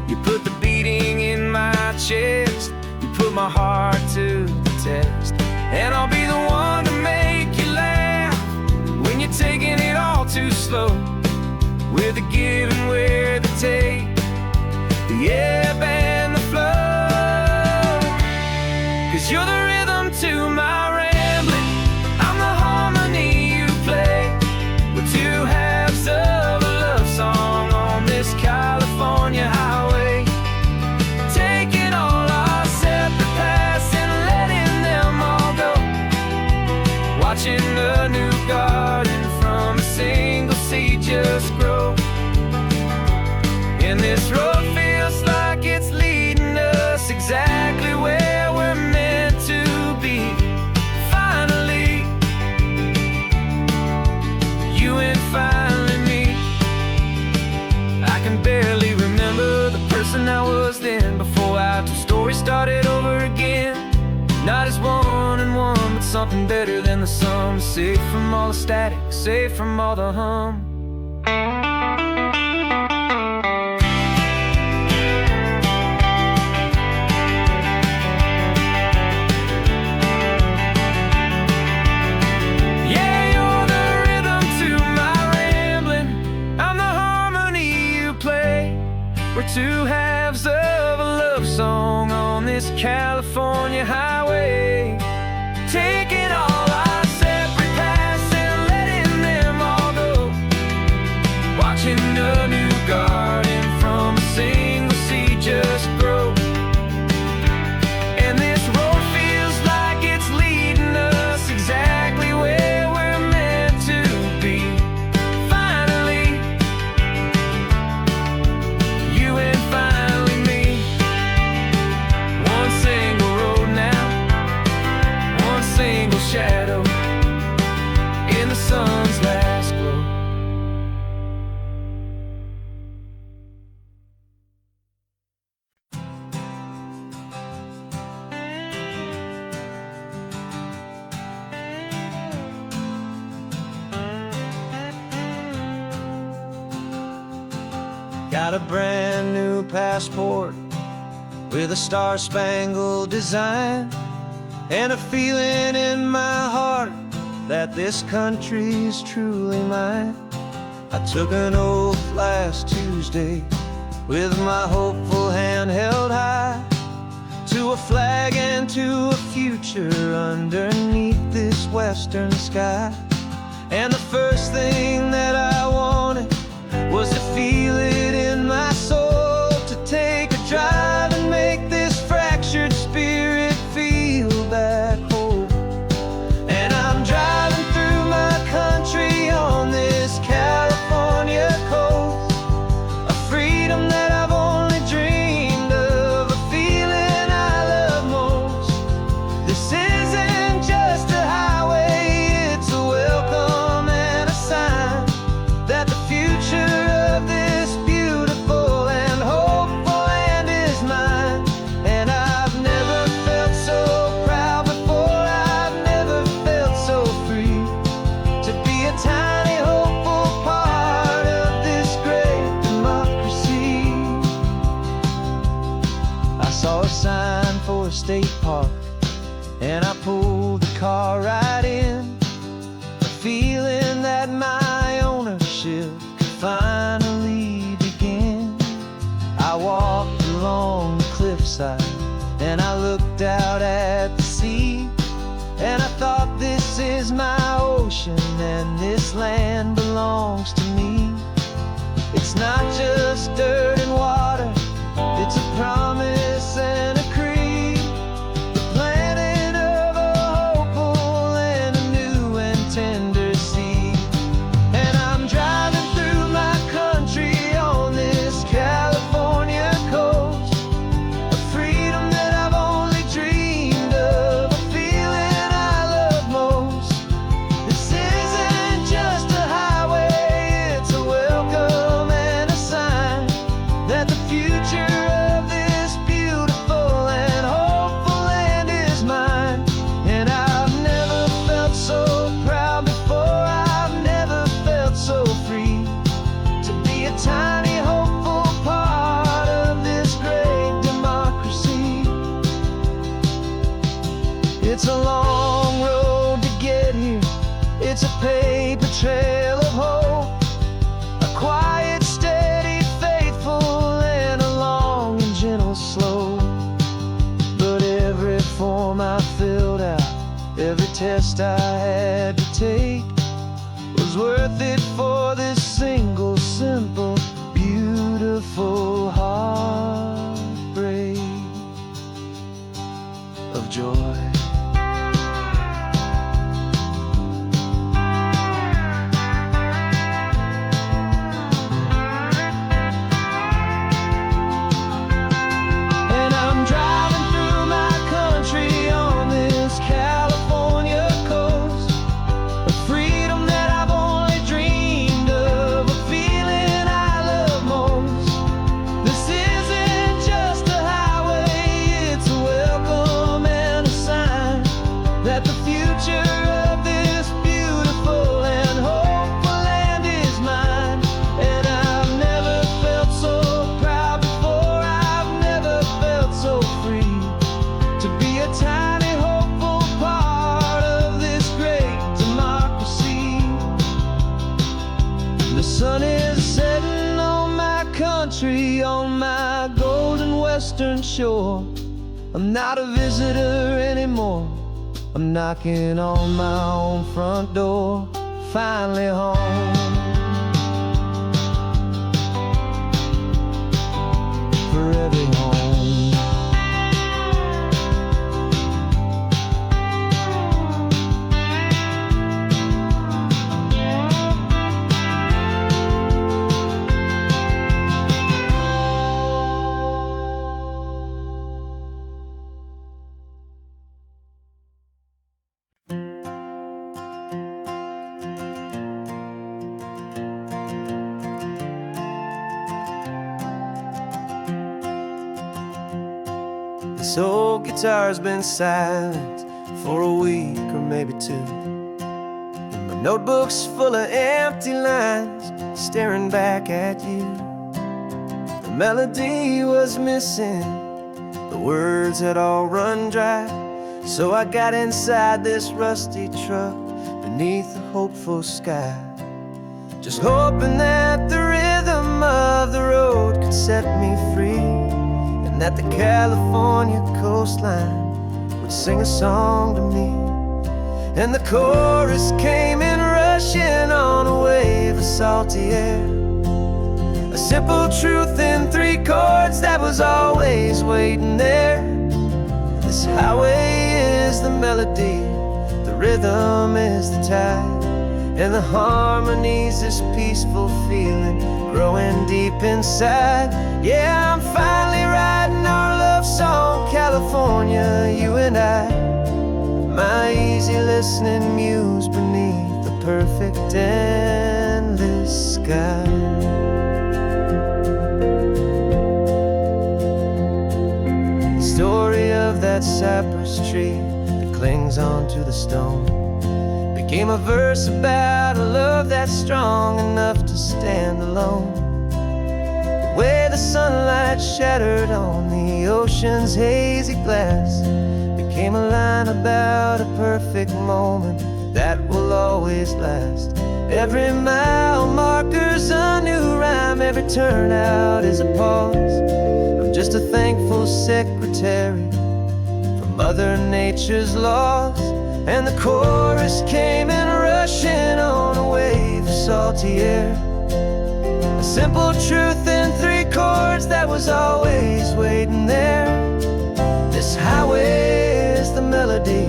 You put the beating in my chest, you put my heart to the test. And I'll be the one to make you laugh when you're taking it all too slow. We're the give and we're the take, the ebb and the flow. 'Cause you're the rhythm to my rambling, I'm the harmony you play. We're two halves of a love song on this California highway, taking all our separate paths and letting them all go, watching a new garden from a single seed just grow. And this road feels like it's leading us exactly where we're meant to be. Finally, you and finally me. I can barely remember the person I was then, before our two stories started over again. Not as one and one, but something better than the sum. Safe from all the static, safe from all the hum. We're two halves of a love song on this California highway, taking all our separate paths and letting them all go, watching a new garden from a single seed just grow. And this road feels like it's leading us exactly got a brand new passport with a star-spangled design, and a feeling in my heart that this country's truly mine. I took an oath last Tuesday with my hopeful hand held high, to a flag and to a future underneath this western sky. And the first thing that I wanted was to feel it in my soul, to take a drive and make this fractured spirit feel back home. And I'm driving through my country on this California coast, a freedom that I've only dreamed of, a feeling I love most. This isn't just a highway, it's a welcome and a sign that the future of this beautiful and hopeful land is mine. And I've never felt so proud before, I've never felt so free, to be a tiny hopeful part of this great democracy. I saw a sign for a state park, and I pulled the car right in, a feeling that my ownership could finally begin. I walked along the cliffside and I looked out at the sea, and I thought, this is my ocean and this land belongs to me. It's not just dirt and water, it's a promise and a creed, the planting of a hopeful and a new and tender seed. And I'm driving through my country on this California coast, a freedom that I've only dreamed of, a feeling I love most. This isn't just a highway, it's a welcome and a sign that the future of this beautiful and hopeful land is mine. And I've never felt so proud before, I've never felt so free, to be a tiny hopeful part of this great democracy. It's a long road to get here, it's a paper trail of hope, a quiet, steady, faithful, and a long and gentle slope. But every form I filled out, every test I had to take, was worth it for this single, simple, beautiful heartbreak of joy. And I'm driving through my country on this California coast, a freedom that I've only dreamed of, a feeling I love most. This isn't just a highway, it's a welcome and a sign that the future of this beautiful and hopeful land is mine. And I've never felt so proud before, I've never felt so free, to be a tiny hopeful part of this great democracy. The sun is setting on my country, on my golden western shore. I'm not a visitor anymore, I'm knocking on my own front door, finally home. Forever home. This old guitar's been silent for a week or maybe two, and my notebook's full of empty lines staring back at you. The melody was missing, the words had all run dry. So I got inside this rusty truck beneath a hopeful sky, just hoping that the rhythm of the road could set me free, and that the California coastline would sing a song to me. And the chorus came in rushing on a wave of salty air, a simple truth in 3 chords that was always waiting there. This highway is the melody, the rhythm is the tide, and the harmony's this peaceful feeling growing deep inside. Yeah, I'm finally writing our love song, California, you and I. My easy listening muse beneath the perfect endless sky. The story of that cypress tree that clings onto the stone became a verse about a love that's strong enough to stand alone. The way the sunlight shattered on the ocean's hazy glass became a line about a perfect moment that will always last. Every mile marker's a new rhyme, every turnout is a pause. I'm just a thankful secretary for Mother Nature's laws. And the chorus came in rushing on a wave of salty air, a simple truth in 3 chords that was always waiting there. This highway is the melody,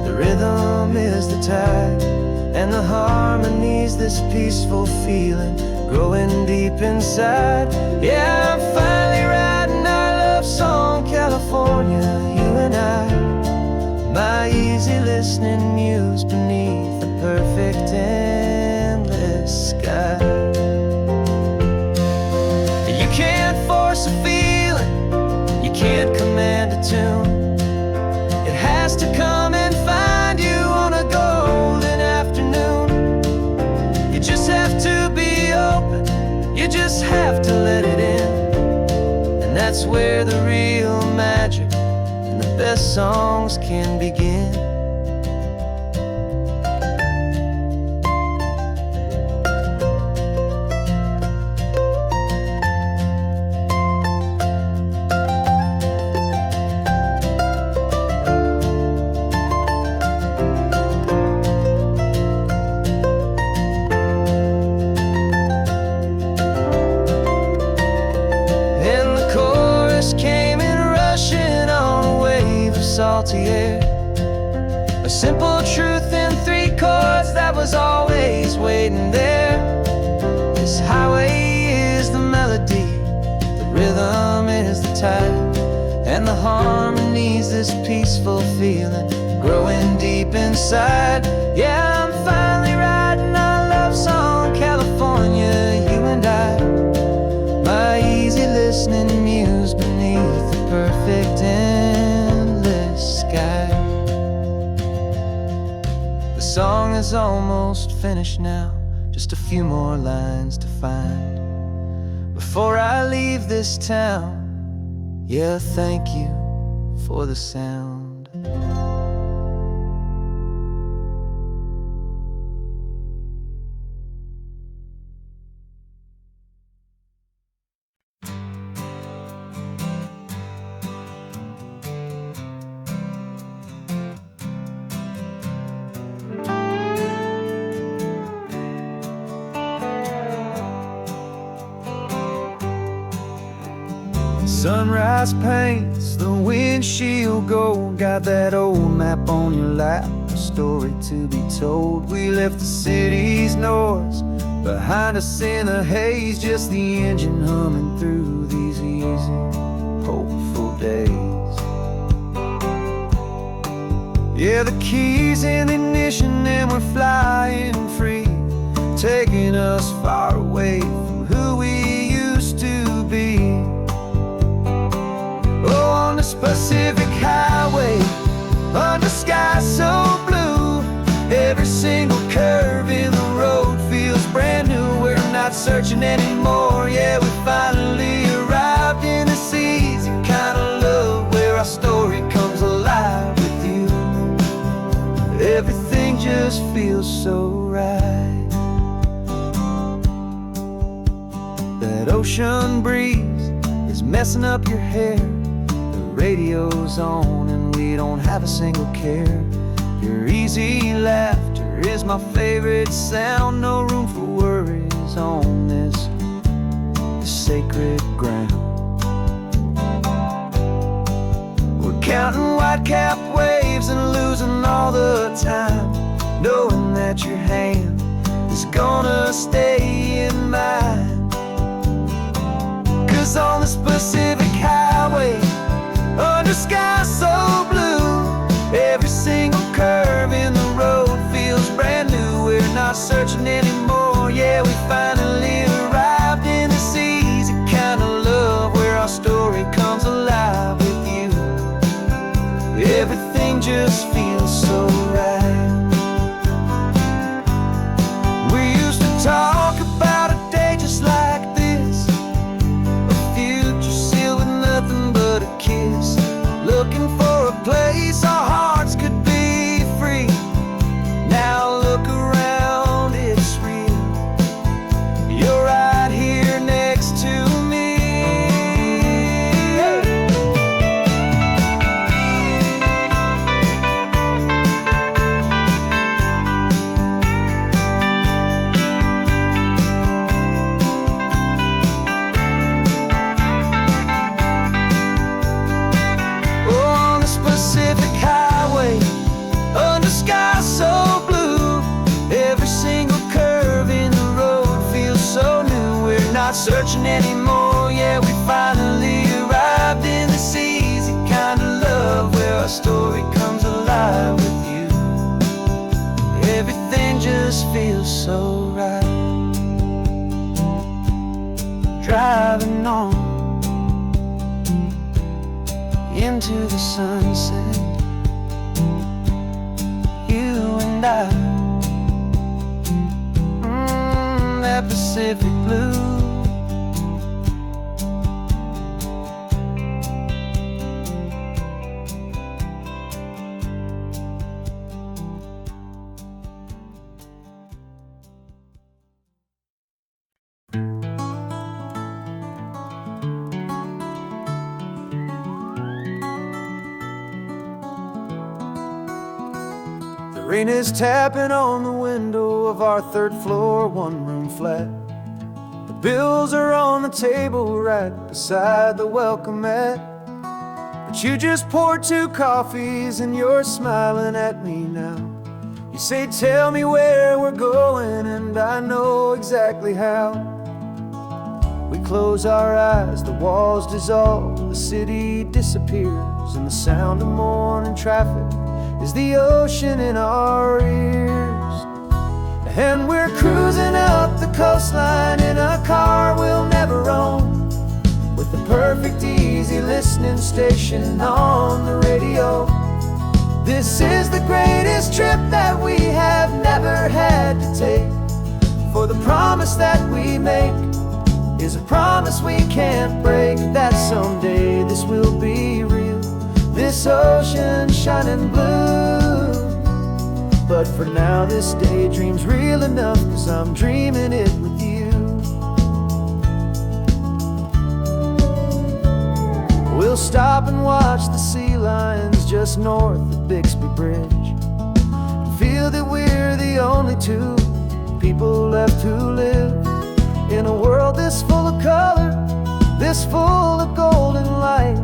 the rhythm is the tide, and the harmony's this peaceful feeling growing deep inside. Yeah, I'm finally writing our love song, California, you and I. My easy listening muse beneath the perfect endless sky. You can't force a feeling, you can't command a tune. It has to come and find you on a golden afternoon. You just have to be open, you just have to let it in. And that's where the real magic and the best songs can begin. Salty air, a simple truth in 3 chords that was always waiting there. This highway is the melody, the rhythm is the tide, and the harmony's this peaceful feeling growing deep inside. Yeah, I'm finally writing our love song, California, you and I. My easy listening muse beneath the perfect endless sky. The song is almost finished now, just a few more lines to find before I leave this town. Yeah, thank you for the sound. Sunrise paints the windshield gold. Got that old map on your lap, a story to be told. We left the city's noise behind us in the haze, just the engine humming through these easy, hopeful days. Yeah, the keys in the ignition and we're flying free, taking us far away from who we used to be. Oh, on this Pacific highway, under sky so blue, every single curve in the road feels brand new. We're not searching anymore, yeah, we finally arrived. so right. That ocean breeze is messing up your hair. The radio's on and we don't have a single care. Your easy laughter is my favorite sound. No room for worries on this sacred ground. We're counting white-capped waves and losing all the time, knowing that your hand is gonna stay in mine. 'Cause on this Pacific highway, under sky so blue, every single curve in the road feels brand new. We're not searching anymore, yeah, we finally arrived in this easy kind of love where our story comes alive with you. Everything just feels so right. We used to talk about a day just like this, a future sealed with nothing but a kiss, looking for a place our hearts could be free. Now look around, it's real. You're right here next to me. On this Pacific highway, under sky so blue, every single curve in the road feels so new. We're not searching anymore, yeah, we finally arrived in this easy kind of love where our story comes alive with you. Everything just feels so right. Driving on into the sunset, you and I, that Pacific blue. Rain is tapping on the window of our third floor, one-room flat. The bills are on the table right beside the welcome mat. But you just poured 2 coffees and you're smiling at me now. You say, tell me where we're going, and I know exactly how. We close our eyes, the walls dissolve, the city disappears, and the sound of morning traffic is the ocean in our ears. And we're cruising up the coastline in a car we'll never own, with the perfect easy listening station on the radio. This is the greatest trip that we have never had to take, for the promise that we make is a promise we can't break, that someday this will be real, this ocean shining blue. But for now this daydream's real enough, 'cause I'm dreaming it with you. We'll stop and watch the sea lions just north of Bixby Bridge, feel that we're the only 2 people left who live in a world this full of color, this full of golden light.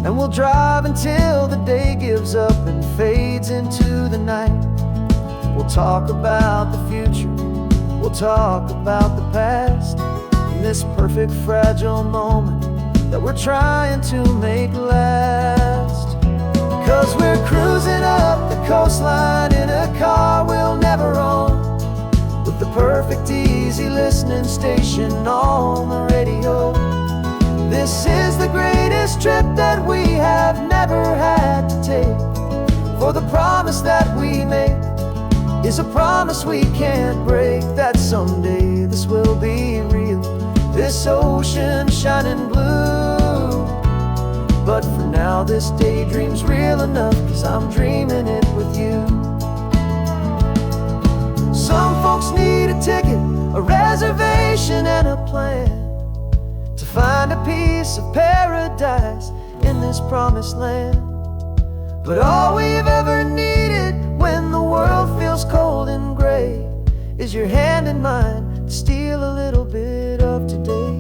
And we'll drive until the day gives up and fades into the night. We'll talk about the future, we'll talk about the past, in this perfect fragile moment that we're trying to make last. 'Cause we're cruising up the coastline in a car we'll never own, with the perfect easy listening station on the radio. This is the greatest trip that we have never had to take, for the promise that we make is a promise we can't break, that someday this will be real, this ocean shining blue. But for now this daydream's real enough, 'cause I'm dreaming it with you. Some folks need a ticket, a reservation, and a plan to find a piece of paradise in this promised land. But all we've ever needed when the world feels cold and gray is your hand in mine to steal a little bit of today.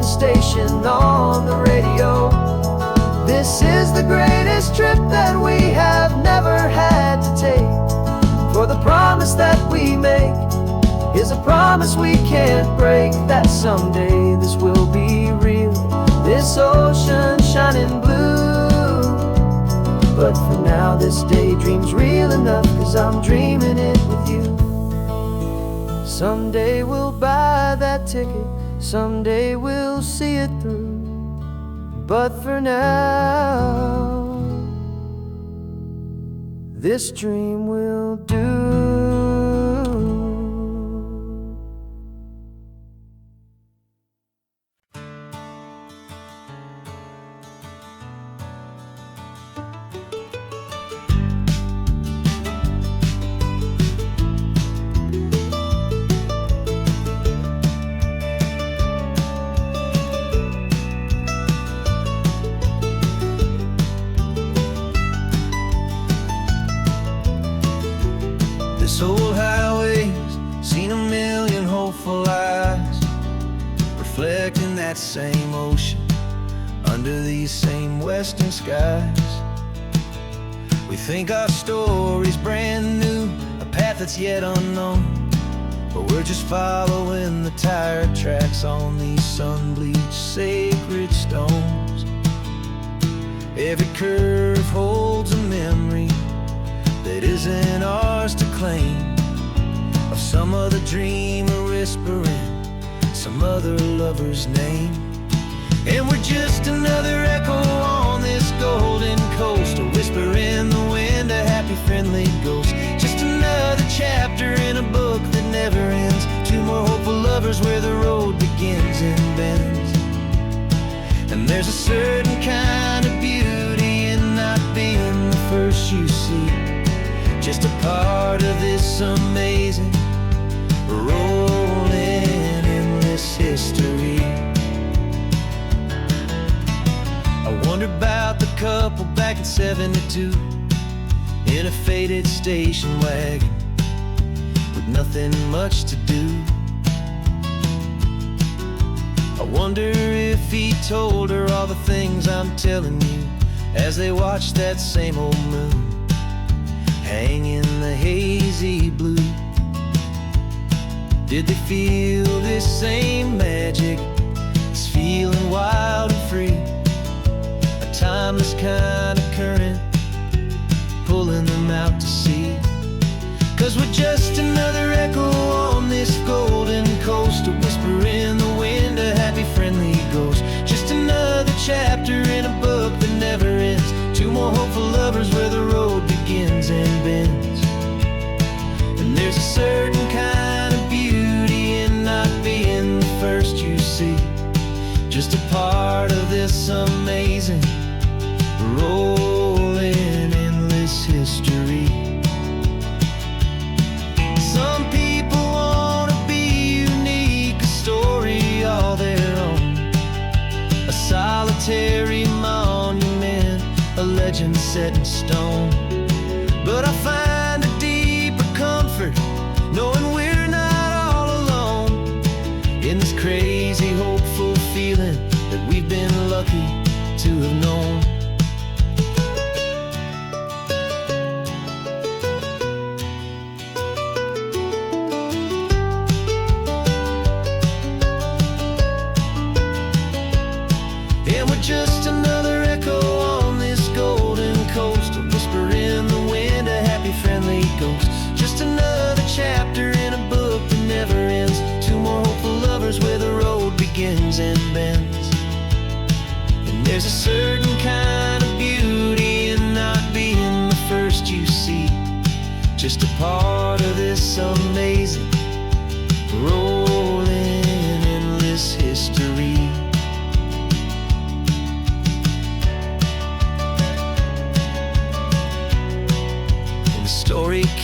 Station on the radio. This is the greatest trip that we have never had to take. For the promise that we make is a promise we can't break, that someday this will be real, this ocean shining blue. But for now this daydream's real enough, 'cause I'm dreaming it with you. Someday we'll buy that ticket, someday we'll see it through. But for now, this dream will do. This old highway's seen a million hopeful eyes, reflecting that same ocean under these same western skies. We think our story's brand new, a path that's yet unknown, but we're just following the tire tracks on these sun-bleached sacred stones. Every curve holds a memory that isn't ours to claim, of some other dreamer whispering some other lover's name. And we're just another echo on this golden coast, a whisper in the wind, a happy friendly ghost. Just another chapter in a book that never ends, two more hopeful lovers where the road begins and bends. And there's a certain kind of beauty in not being the first you see, just a part of this amazing, rolling, endless history. I wonder about the couple back in '72 in a faded station wagon with nothing much to do. I wonder if he told her all the things I'm telling you as they watched that same old moon hang in the hazy blue. Did they feel this same magic, this feeling wild and free, a timeless kind of current pulling them out to sea? 'Cause we're just another echo on this golden coast, a whisper in the wind, a happy friendly ghost. Just another chapter in a book that never ends, two more hopeful lovers where the road begins and bends. And there's a certain kind of beauty in not being the first you see, just a part of this amazing, rolling, endless history. Some people wanna be unique, a story all their own, a solitary monument, a legend set in stone. But I find a deeper comfort knowing we're not all alone in this crazy, hopeful feeling that we've been lucky to have known. And we're just another echo on this golden coast, a whisper in the wind, a happy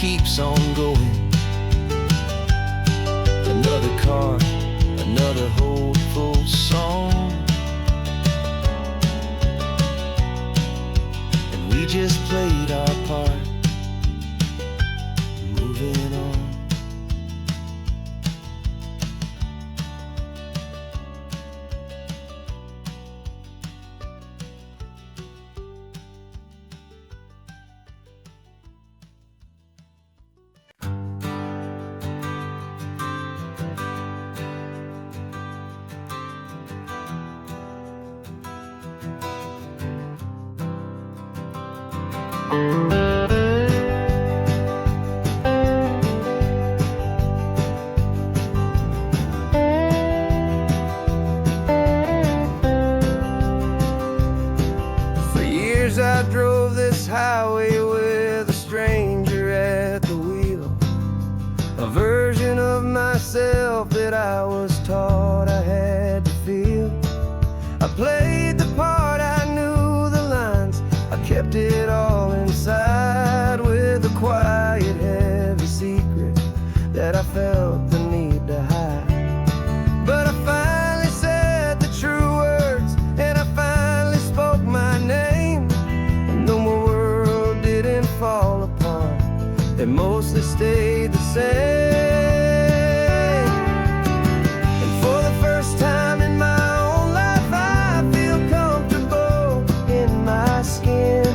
keeps on going. Another card, another hopeful song, and we just played our part, moving on. For years I drove this highway with a stranger at the wheel, a version of myself that I was taught I had to feel. I played the part, I knew the lines, I kept it all inside with a quiet, heavy secret that I felt the need to hide. But I finally said the true words, and I finally spoke my name. And though my world didn't fall apart, it mostly stayed the same. And for the first time in my own life, I feel comfortable in my skin.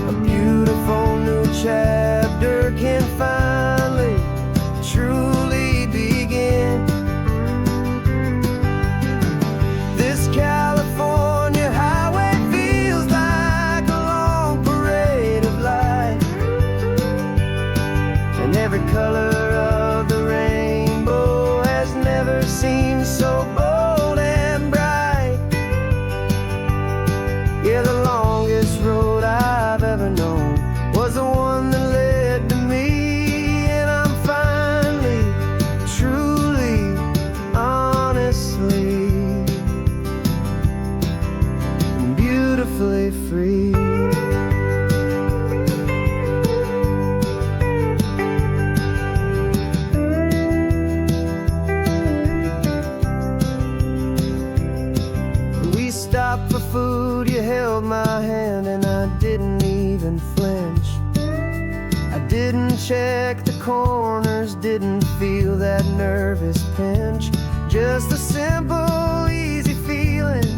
A beautiful new chapter can finally truly begin. This California highway feels like a long parade of light, and every color of the rainbow has never seemed so bold and bright. Yeah, the longest road I've ever known was the one that led to me, and I'm finally, truly, honestly, and beautifully free. We stopped for food, you held my hand, and I didn't even flinch. I didn't check the corners, didn't feel that nervous pinch. Just a simple, easy feeling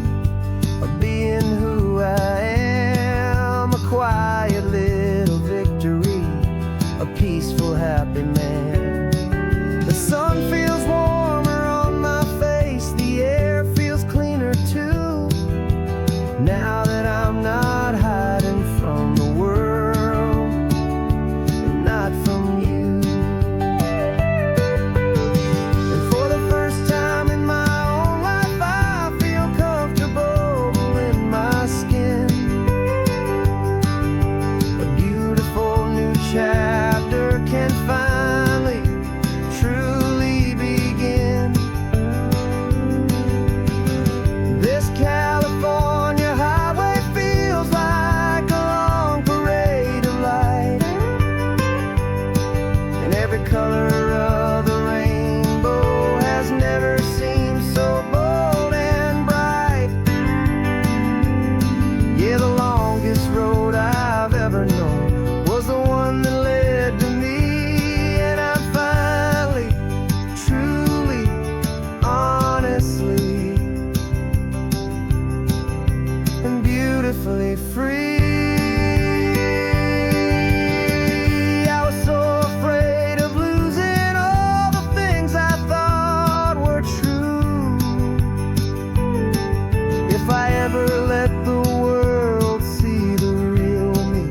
of being who I am. A quiet little victory, a peaceful, happy man. The sun feels warmer on my face, the air feels cleaner too, now that I'm not hiding from the world, and not from you. And for the first time in my own life, I feel comfortable in my skin. A beautiful new chapter can finally truly begin. This California highway feels like a long parade of light, and every color of the rainbow has never seemed so bold and bright. Yeah, the longest road I've ever known was the one that led to me, and I'm finally, truly, honestly, and beautifully free. I was so afraid of losing all the things I thought were true. If I ever let the world see the real me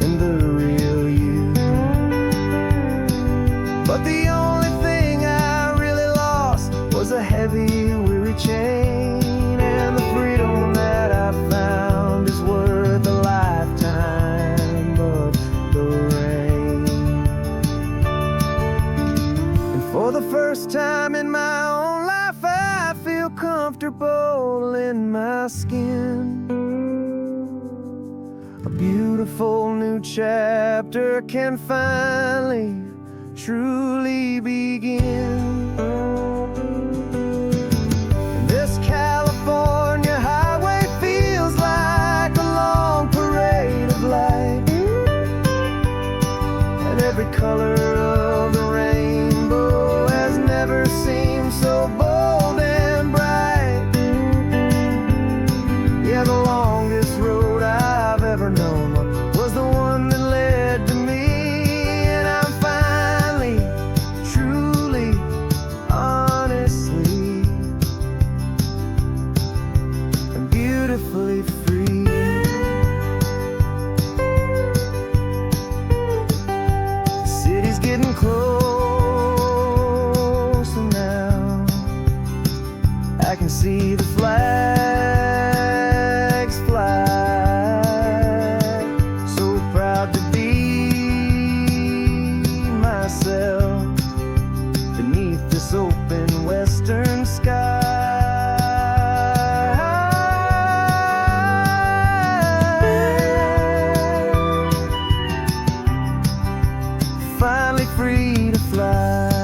and the real you. But the only thing I really lost was a heavy, weary chain, and the freedom that I found is worth a lifetime of the rain. And for the first time in my own life, I feel comfortable in my skin. A beautiful new chapter can finally, truly begin. This California highway feels like a long parade of light, and every color of the rainbow has never seemed so bold and bright. Yeah, the longest road I've ever known was the one that led to me, and I'm finally, truly, honestly, and beautifully free. The city's getting closer now. I can see the flags fly. So proud to be myself beneath this open western sky. Finally free to fly.